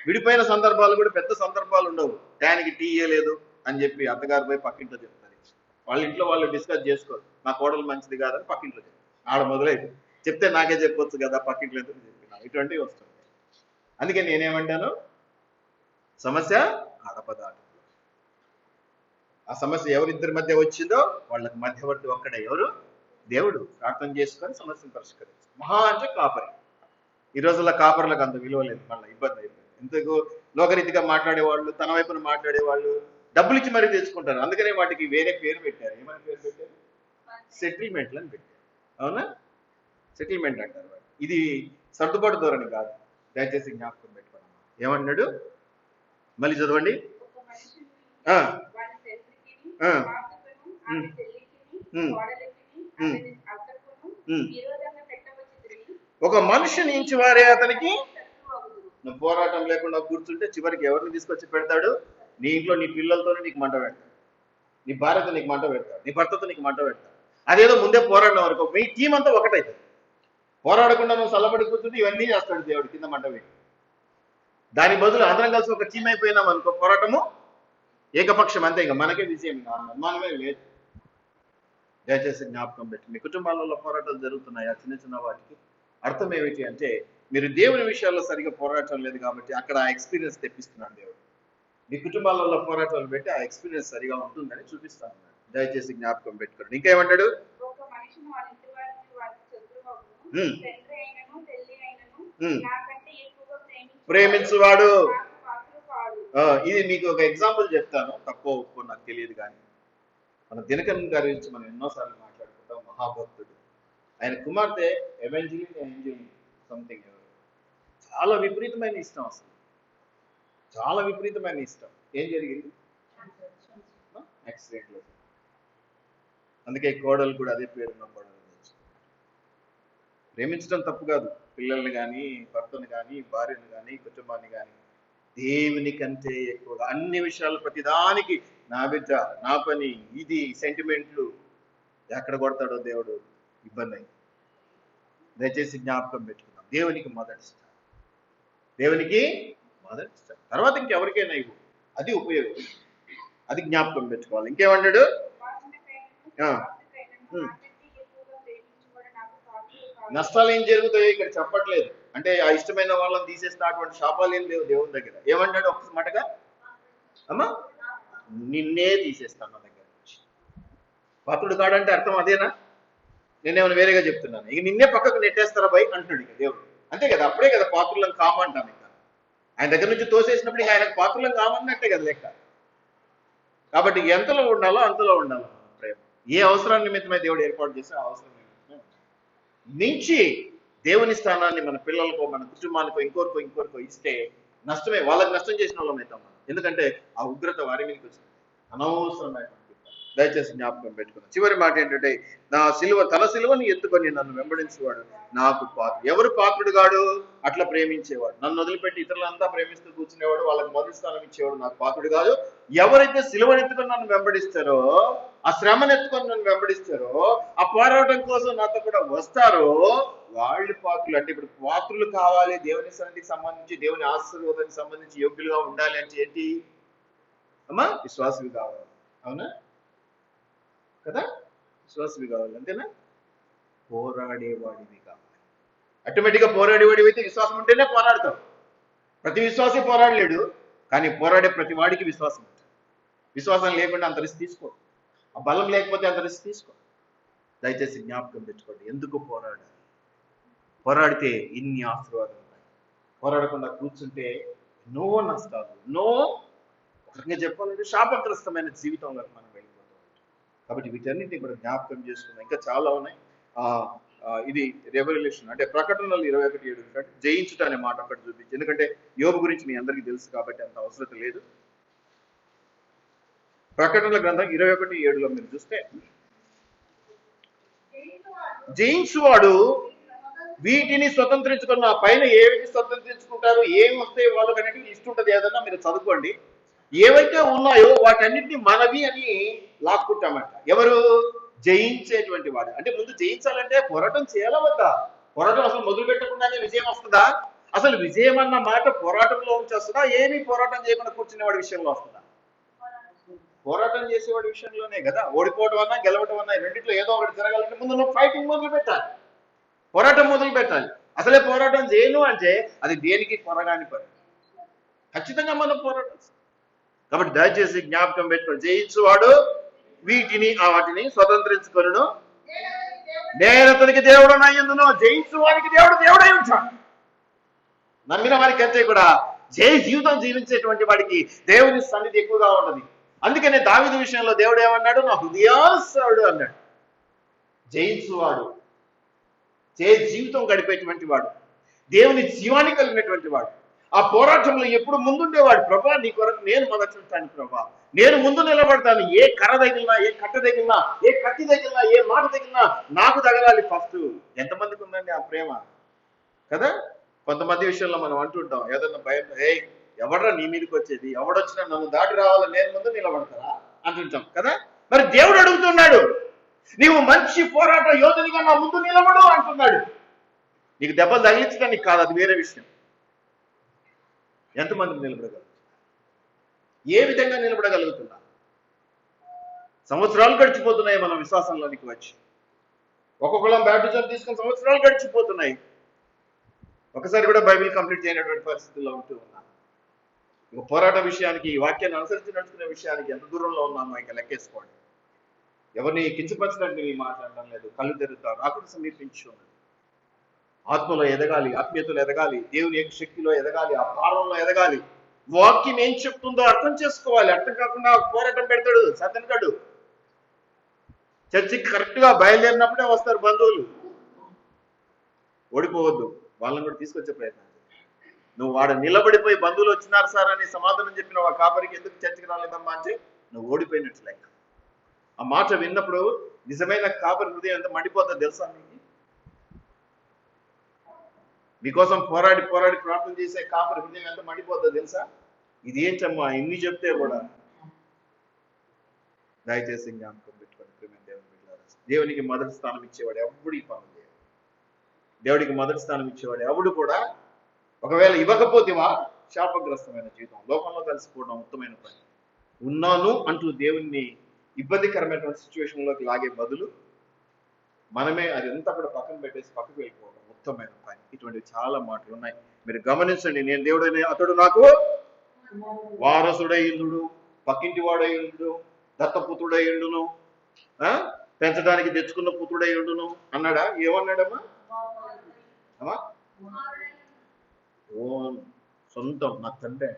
విడిపోయిన సందర్భాలు కూడా పెద్ద సందర్భాలు ఉండవు. టయానికి టీ ఇయ్యలేదు అని చెప్పి అత్తగారు పోయి పక్కింట్లో చెప్తారు. వాళ్ళ ఇంట్లో వాళ్ళు డిస్కస్ చేసుకోరు, నా కోడలు మంచిది కాదని పక్కింట్లో చెప్తారు. ఆడ మొదలైతే చెప్తే నాకే చెప్పొచ్చు కదా, పక్కింట్లో ఎందుకు చెప్పినా, ఇటువంటివి వస్తుంది. అందుకే నేనేమంటాను, సమస్య ఆడపదాడు. ఆ సమస్య ఎవరిద్దరి మధ్య వచ్చిందో వాళ్ళకి మధ్యవర్తి ఒక్కడే. ఎవరు? దేవుడు. ప్రార్థన చేసుకొని సమస్యను పరిష్కరించు. మహా అంటే కాపరి. ఈ రోజుల్లో కాపర్లకు అంత విలువ లేదు, మళ్ళీ ఇబ్బంది అయిపోయింది. ఇంతకు లోకరీతిగా మాట్లాడేవాళ్ళు, తన వైపున మాట్లాడేవాళ్ళు డబ్బులు ఇచ్చి మరీ తెచ్చుకుంటారు. అందుకనే వాటికి వేరే పేరు పెట్టారు. ఏమైనా పేరు పెట్టారు? సెటిల్మెంట్లు అని పెట్టారు. అవునా? సెటిల్మెంట్ అంటారు. ఇది సర్దుబాటు ధోరణి కాదు. దయచేసి జ్ఞాపకం పెట్టుకోండి. ఏమన్నాడు? మళ్ళీ చదవండి. ఒక మనిషి నుంచి వారే అతనికి నువ్వు పోరాటం లేకుండా కూర్చుంటే చివరికి ఎవరిని తీసుకొచ్చి పెడతాడు? నీ ఇంట్లో నీ పిల్లలతోనే నీకు మంట పెడతాడు, నీ భార్యతో నీకు మంట పెడతాడు, నీ భర్తతో నీకు మంట పెడతాడు. అదేదో ముందే పోరాడిన వరకు మీ టీం అంతా ఒకటైతుంది. పోరాడకుండా నువ్వు చల్లబడి కూర్చుంటే ఇవన్నీ చేస్తాడు దేవుడు కింద మంట పెట్టి. దాని బదులు అందరం కలిసి ఒక టీం అయిపోయినాం అనుకో, పోరాటము ఏకపక్షం అంతే, ఇంకా మనకే విజయం, ఇంకా అనుమానమే లేదు. దయచేసి జ్ఞాపకం పెట్టి, మీ కుటుంబాలలో పోరాటాలు జరుగుతున్నాయా? చిన్న చిన్న వాటికి అర్థం ఏమిటి అంటే, మీరు దేవుని విషయాల్లో సరిగా పోరాటం లేదు కాబట్టి అక్కడ ఆ ఎక్స్పీరియన్స్ తెప్పిస్తున్నాడు దేవుడు. మీ కుటుంబాలలో పోరాటాలు పెట్టి ఆ ఎక్స్పీరియన్స్ సరిగా ఉంటుందని చూపిస్తాను. దయచేసి జ్ఞాపకం పెట్టుకోండి. ఇంకేమంటాడు? ప్రేమించువాడు. ఇది మీకు ఒక ఎగ్జాంపుల్ చెప్తాను, తక్కువ ఒప్పుకో నాకు తెలియదు, కానీ మన దినకరన్ గారి గురించి మనం ఎన్నోసార్లు మాట్లాడుకుంటాం. మహాభక్తుడు, ఆయన కుమార్తె ఎవెంజలిన్ సంథింగ్, చాలా విపరీతమైన ఇష్టం, అసలు చాలా విపరీతమైన ఇష్టం. ఏం జరిగింది? యాక్సిడెంట్లో. అందుకే కోడలు కూడా అదే పేరున్న కోడలు. ప్రేమించడం తప్పు కాదు, పిల్లల్ని కానీ, భర్తను కానీ, భార్యను కానీ, కుటుంబాన్ని కానీ. దేవుని కంటే ఎక్కువగా అన్ని విషయాలు, ప్రతిదానికి నా బిడ్డ, నా పని, ఇది సెంటిమెంట్లు ఎక్కడ కొడతాడో దేవుడు ఇబ్బంది అయింది. దయచేసి జ్ఞాపకం పెట్టుకున్నాం, దేవునికి మొదటి స్థానం, దేవునికి మొదటి స్థానం, తర్వాత ఇంకెవరికైనా ఇవ్వు, అది ఉపయోగం, అది జ్ఞాపకం పెట్టుకోవాలి. ఇంకేమన్నాడు? నష్టాలు ఏం జరుగుతాయో ఇక్కడ చెప్పట్లేదు. అంటే ఆ ఇష్టమైన వాళ్ళని తీసేసినటువంటి శాపాలు ఏం లేవు దేవుని దగ్గర. ఏమంటాడు ఒక్క మాటగా? అమ్మా, నిన్నే తీసేస్తాను నా దగ్గర నుంచి. పాత్రుడు కాడంటే అర్థం అదేనా? నేనేమైనా వేరేగా చెప్తున్నాను? ఇక నిన్నే పక్కకు నెట్టేస్తారా బై అంటున్నాడు ఇక దేవుడు. అంతే కదా, అప్పుడే కదా పాత్రులను కామంటాను. ఇక ఆయన దగ్గర నుంచి తోసేసినప్పుడు ఇక ఆయనకు పాత్రులను కామన్నట్టే కదా లెక్క. కాబట్టి ఎంతలో ఉండాలో అంతలో ఉండాలి ప్రేమ. ఏ అవసరాన్ని నిమిత్తమై దేవుడు ఏర్పాటు చేస్తే ఆ అవసరం నిమిత్తమే మించి దేవుని స్థానాన్ని మన పిల్లలకో, మన కుటుంబానికో, ఇంకోరికో ఇస్తే నష్టమే. వాళ్ళకి నష్టం చేసిన వాళ్ళం అవుతాం మనం. ఎందుకంటే ఆ ఉగ్రత వారి మీదకి వచ్చింది, అనవసరమైన. దయచేసి జ్ఞాపకం పెట్టుకున్నాం. చివరి మాట ఏంటంటే, తన సిలువను ఎత్తుకొని నన్ను వెంబడించేవాడు నాకు పాత్రుడు. ఎవరు పాత్రుడు గాడు? అట్లా ప్రేమించేవాడు. నన్ను వదిలిపెట్టి ఇతరులంతా ప్రేమిస్తూ కూర్చునేవాడు, వాళ్ళకి మొదటి స్థానం ఇచ్చేవాడు నాకు పాత్రుడు కాదు. ఎవరైతే సిలువను ఎత్తుకొని నన్ను వెంబడిస్తారో, ఆ శ్రమను ఎత్తుకొని నన్ను వెంబడిస్తారో, ఆ పోరాటం కోసం నాతో కూడా వస్తారో వాళ్ళు పాత్రులు. అంటే ఇప్పుడు పాత్రులు కావాలి దేవుని సన్నిధికి సంబంధించి, దేవుని ఆశీర్వాదానికి సంబంధించి యోగ్యులుగా ఉండాలి అంటే ఏంటి అమ్మా? విశ్వాసులు కావాలి. అవునా కదా? విశ్వాసులు కావాలి, అంతేనా? పోరాడేవాడివి కావాలి. ఆటోమేటిక్గా పోరాడేవాడివి అయితే విశ్వాసం ఉంటేనే పోరాడతావు. ప్రతి విశ్వాసి పోరాడలేడు, కానీ పోరాడే ప్రతి వాడికి విశ్వాసం ఉంటుంది. విశ్వాసం లేకుండా అంత రిస్క్ తీసుకో, ఆ బలం లేకపోతే అంత రిస్క్ తీసుకో. దయచేసి జ్ఞాపకం పెట్టుకోండి, ఎందుకు పోరాడాలి? పోరాడితే ఇన్ని ఆశీర్వాదాలు ఉన్నాయి. పోరాడకుండా కూర్చుంటే ఎన్నో నష్టాలు, ఎన్నో చెప్పాలంటే శాపగ్రస్తమైన జీవితంలో మనం వెళ్ళిపోతూ ఉంటాం. కాబట్టి వీటన్నిటిని కూడా జ్ఞాపకం చేసుకున్నాం. ఇంకా చాలా ఉన్నాయి. ఇది రెవల్యూషన్ అంటే ప్రకటనలు 21:7 జయించుట అనే మాట అక్కడ చూపించి, ఎందుకంటే యోబు గురించి మీ అందరికీ తెలుసు కాబట్టి అంత అవసరం లేదు. ప్రకటనల గ్రంథం 21:7 మీరు చూస్తే, జయించువాడు వీటిని స్వతంత్రించుకున్న, పైన ఏవి స్వతంత్రించుకుంటారు, ఏమి వస్తాయి వాళ్ళకి అనేది లిస్ట్ ఉంటుంది. ఏదన్నా మీరు చదువుకోండి. ఏవైతే ఉన్నాయో వాటన్నిటిని మనవి అని లాక్కుంటామంట. ఎవరు? జయించేటువంటి వాడు. అంటే ముందు జయించాలంటే పోరాటం చేయాలా వద్దా? పోరాటం అసలు మొదలు పెట్టకుండానే విజయం వస్తుందా? అసలు విజయం అన్న మాట పోరాటంలో ఉంచి వస్తుందా? ఏమీ పోరాటం చేయకుండా కూర్చునేవాడి విషయంలో వస్తుందా? పోరాటం చేసేవాడి విషయంలోనే కదా. ఓడిపోవడం అన్నా గెలవడం అన్నా రెండిట్లో ఏదో ఒకటి జరగాలంటే ముందు నువ్వు ఫైటింగ్ మొదలు పెట్టాలి, పోరాటం మొదలు పెట్టాలి. అసలే పోరాటం చేయను అంటే అది దేనికి కొరగాని పని. ఖచ్చితంగా మనం పోరాటం. కాబట్టి దయచేసి జ్ఞాపకం పెట్టుకోండి, జయించువాడు వీటిని వాటిని స్వతంత్రించుకొనును, నేను అతనికి దేవుడు అయ్యుందును. జయించు వారికి దేవుడై ఉంటాడు. నమ్మిన వారికి అంతే కూడా జయ జీవితం జీవించేటువంటి వాడికి దేవుని సన్నిధి ఎక్కువగా ఉన్నది. అందుకనే దావీదు విషయంలో దేవుడు ఏమన్నాడు? నా హృదయాసరుడు అన్నాడు. జయించువాడు, జయ జీవితం గడిపేటువంటి వాడు, దేవుని జీవాన్ని కలిగినటువంటి వాడు, ఆ పోరాటంలో ఎప్పుడు ముందుండేవాడు. ప్రభా నీ కొరకు నేను మొదలుతాను, ప్రభా నేను ముందు నిలబడతాను. ఏ కర్ర తగిలినా, ఏ కట్ట తగిలినా, ఏ కత్తి తగిలినా, ఏ మాట తగిలినా నాకు తగలాలి ఫస్ట్. ఎంతమందికి ఉందండి ఆ ప్రేమ కదా? కొంతమంది విషయంలో మనం అంటుంటాం, ఏదన్నా భయం, ఎవడరా నీ మీదకి వచ్చేది, ఎవడొచ్చినా నన్ను దాటి రావాలని నేను ముందు నిలబడతారా అంటుంటాం కదా. మరి దేవుడు అడుగుతున్నాడు, నీవు మంచి పోరాట యోధునిగా నా ముందు నిలబడు అంటున్నాడు. నీకు దెబ్బలు తగిలించడానికి కాదు, అది వేరే విషయం. ఎంతమంది నిలబడగలుగుతున్నా, ఏ విధంగా నిలబడగలుగుతున్నా? సంవత్సరాలు గడిచిపోతున్నాయి మనం విశ్వాసంలోనికి వచ్చి. ఒక్కొక్కళ్ళం బ్యాప్టిజం తీసుకుని సంవత్సరాలు గడిచిపోతున్నాయి. ఒకసారి కూడా బైబిల్ కంప్లీట్ చేయనటువంటి పరిస్థితుల్లో ఉంటూ ఉన్నాను. ఇక పోరాట విషయానికి, ఈ వాక్యాన్ని అనుసరించి నడుచుకునే విషయానికి ఎంత దూరంలో ఉన్నామో ఇక లెక్కేసుకోండి. ఎవరిని కించపరచడానికి నేను మాట్లాడడం లేదు. కళ్ళు తెరుతారు, అక్కడ సమీపించి ఉన్నది. ఆత్మలో ఎదగాలి, ఆత్మీయతలో ఎదగాలి, దేవుని యొక్క శక్తిలో ఎదగాలి, ఆ భారంలో ఎదగాలి. వాక్యం ఏం చెప్తుందో అర్థం చేసుకోవాలి. అర్థం కాకుండా పోరాటం పెడతాడు సతనగాడు. చర్చికి కరెక్ట్ గా బయలుదేరినప్పుడే వస్తారు బంధువులు. ఓడిపోవద్దు, వాళ్ళని కూడా తీసుకొచ్చే ప్రయత్నం. నువ్వు వాడు నిలబడిపోయి బంధువులు వచ్చినారు సార్ అని సమాధానం చెప్పిన ఆ కాపరికి ఎందుకు చర్చికి రాలేదమ్మా అంటే నువ్వు ఓడిపోయినట్లు లెక్క. ఆ మాట విన్నప్పుడు నిజమైన కాపరి హృదయం ఎంత మండిపోతుందో తెలుసా మీకు? మీకోసం పోరాడి పోరాడి ప్రార్థన చేసే కాపరి హృదయం ఎంత మండిపోతుందో తెలుసా? ఇది ఏంటమ్మా ఇన్ని చెప్తే కూడా. దయచేసి జ్ఞాపకం పెట్టుకోండి దేవుని బిడ్డలారా. దేవునికి మొదటి స్థానం ఇచ్చేవాడు ఎవడు ఈ పనులు చేయడు. దేవుడికి మొదటి స్థానం ఇచ్చేవాడు ఎవడు కూడా. ఒకవేళ ఇవ్వకపోతేవా శాపగ్రస్తమైన జీవితం, లోకంలో కలిసిపోవడం ఉత్తమైన పని. ఉన్నాను అంటూ దేవుణ్ణి ఇబ్బందికరమైనటువంటి సిచ్యువేషన్లోకి లాగే బదులు మనమే అది ఎంత కూడా పక్కన పెట్టేసి పక్కకు వెళ్ళిపోవడం ఉత్తమైన పని. ఇటువంటివి చాలా మాటలు ఉన్నాయి, మీరు గమనించండి. నేను దేవుడైన అతడు నాకు వారసుడైండు, పక్కింటి వాడైండు, దత్తపుత్రుడైండును, పెంచడానికి తెచ్చుకున్న పుత్రుడైండును అన్నాడా? ఏమన్నాడమ్మా? అమ్మా ఓ సొంతం నా తండ్రి.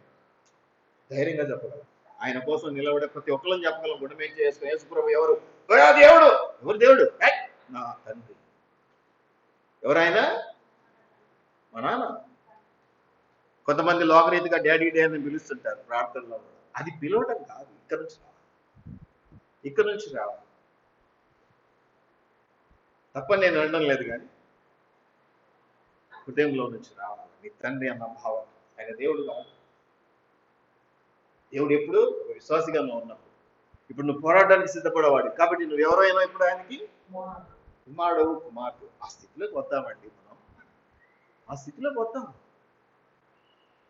ధైర్యంగా చెప్పగలం. ఆయన కోసం నిలబడే ప్రతి ఒక్కళ్ళని చెప్పగలం. గుణమేం చేసుకుని యేసుప్రభు ఎవరు? దేవుడు. ఎవరు దేవుడు? నా తండ్రి. ఎవరైనా? మా నాన్న. కొంతమంది లోకరీతిగా డాడీ డే అని పిలుస్తుంటారు ప్రార్థనలో. అది పిలవడం కాదు, ఇక్కడ నుంచి రావాలి. ఇక్కడ నుంచి రావాలి. తప్పని నేను అనడం లేదు, కానీ హృదయంలో నుంచి రావాలి. నీ తండ్రి అన్న భావం. ఆయన దేవుడు కాదు. దేవుడు ఎప్పుడు విశ్వాసిగా నువ్వు ఉన్నప్పుడు. ఇప్పుడు నువ్వు పోరాటానికి సిద్ధపడేవాడు కాబట్టి నువ్వు ఎవరైనా ఇప్పుడు ఆయనకి కుమారుడు, కుమార్తె. ఆ స్థితిలోకి వద్దామండి మనం. ఆ స్థితిలోకి వద్దాం.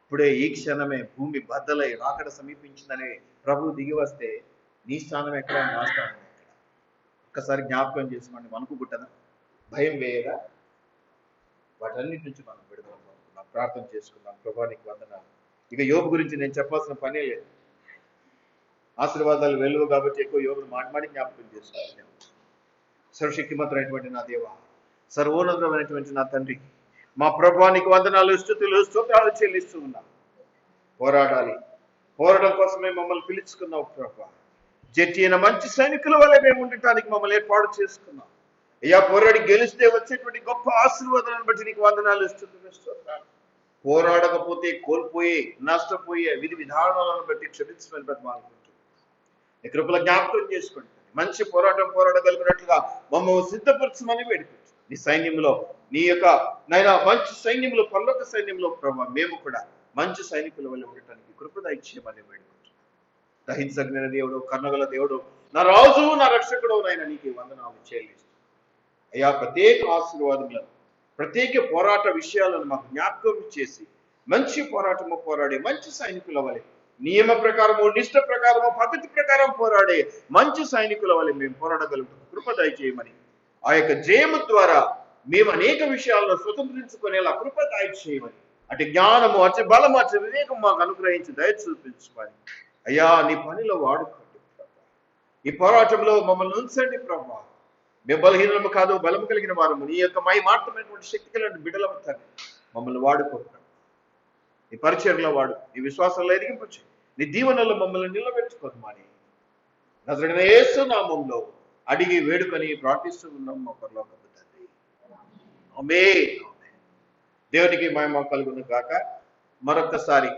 ఇప్పుడే ఈ క్షణమే భూమి బద్దలై రాకడ సమీపించిందని ప్రభువు దిగి వస్తే నీ స్థానం ఎక్కడ, నా స్థానం ఎక్కడ? ఒక్కసారి జ్ఞాపకం చేసుకోండి. మనకు గుట్టదా? భయం వేయదా? వాటన్నిటి నుంచి మనం విడుదల పొందుకుందాం. ప్రార్థన చేసుకుందాం. ప్రభువా నీకు వందనాలు. ఇక యోబు గురించి నేను చెప్పాల్సిన పనే లేదు. ఆశీర్వాదాలు వెలువ కాబట్టి ఎక్కువ యోబును మాటి జ్ఞాపకం చేసుకోవాలి. సర్వశక్తిమంతుడైనటువంటి నా దేవా, సర్వోన్నతమైనటువంటి నా తండ్రి, మా ప్రభువా నీకు వందనాలు, స్తుతులు, స్తోత్రాలు చెల్లిస్తూ ఉన్నాం. పోరాడాలి. పోరాటం కోసమే మమ్మల్ని పిలుచుకున్నావు ప్రభువా. జట్టి అయిన మంచి సైనికుల వల్ల మేము ఉండటానికి మమ్మల్ని ఏర్పాటు చేసుకున్నాం. అయ్యా, పోరాడి గెలిస్తే వచ్చేటువంటి గొప్ప ఆశీర్వాదాలను బట్టి నీకు వందనాలు, స్తుతులు, స్తోత్రాలు. పోరాడకపోతే కోల్పోయే, నష్టపోయే విధి విధానాలను బట్టి క్షమించమని బ్రతమాలుకుంటున్నాం. నీ కృపల జ్ఞాపకం చేసుకోండి. మంచి పోరాటం పోరాడగలిగినట్లుగా మమ్మల్ని సిద్ధపరచమని వేడుకుంటున్నాం. నీ సైన్యంలో, నీ యొక్క నైనా మంచి సైన్యంలో, పర్లోక సైన్యంలో ప్రభావ మేము కూడా మంచి సైనికుల వల్ల ఉండటానికి కృప దయచేయమని వేడుకుంటున్నాం. దహించగలిగిన దేవుడు, కర్ణగల దేవుడు, నా రాజు, నా రక్షకుడు నాయన నీకు వందనాలు చెల్లిస్తున్నాను. అయ్యా, ప్రత్యేక ఆశీర్వాదములను, ప్రత్యేక పోరాట విషయాలను మాకు జ్ఞాపకం చేసి మంచి పోరాటము పోరాడే మంచి సైనికుల వలె, నియమ ప్రకారము, నిష్ట ప్రకారము, పద్ధతి ప్రకారం పోరాడే మంచి సైనికుల వలె మేము పోరాడగలుగుతాం. కృప దయచేయమని, ఆ యొక్క జయము ద్వారా మేము అనేక విషయాలను స్వతంత్రించుకునేలా కృప దయచేయమని, అటు జ్ఞానము, అటు బలము, అటు వివేకం మాకు అనుగ్రహించి దయ చూపించుకొని అయ్యా నీ పనిలో వాడుకోండి ప్రభా. ఈ పోరాటంలో మమ్మల్ని ఉంచండి ప్రభా. మేము బలహీనము కాదు, బలము కలిగిన వారము. నీ యొక్క మాత్రమైనటువంటి శక్తి కలిగిన బిడ్డలవుతారు. మమ్మల్ని వాడుకోండి. నీ పరిచయంలో వాడు, నీ విశ్వాసంలో ఎదిగింపచ్చు, నీ దీవెనలో మమ్మల్ని నిలబెట్టుకోదు. మాని నజరేయుడైన యేసు నామములో అడిగి వేడుకొని ప్రార్థిస్తూ ఉన్నాం మా పరలోకపు తండ్రి. ఆమేన్. దేవునికి మహిమ కలుగును గాక. మరొకసారి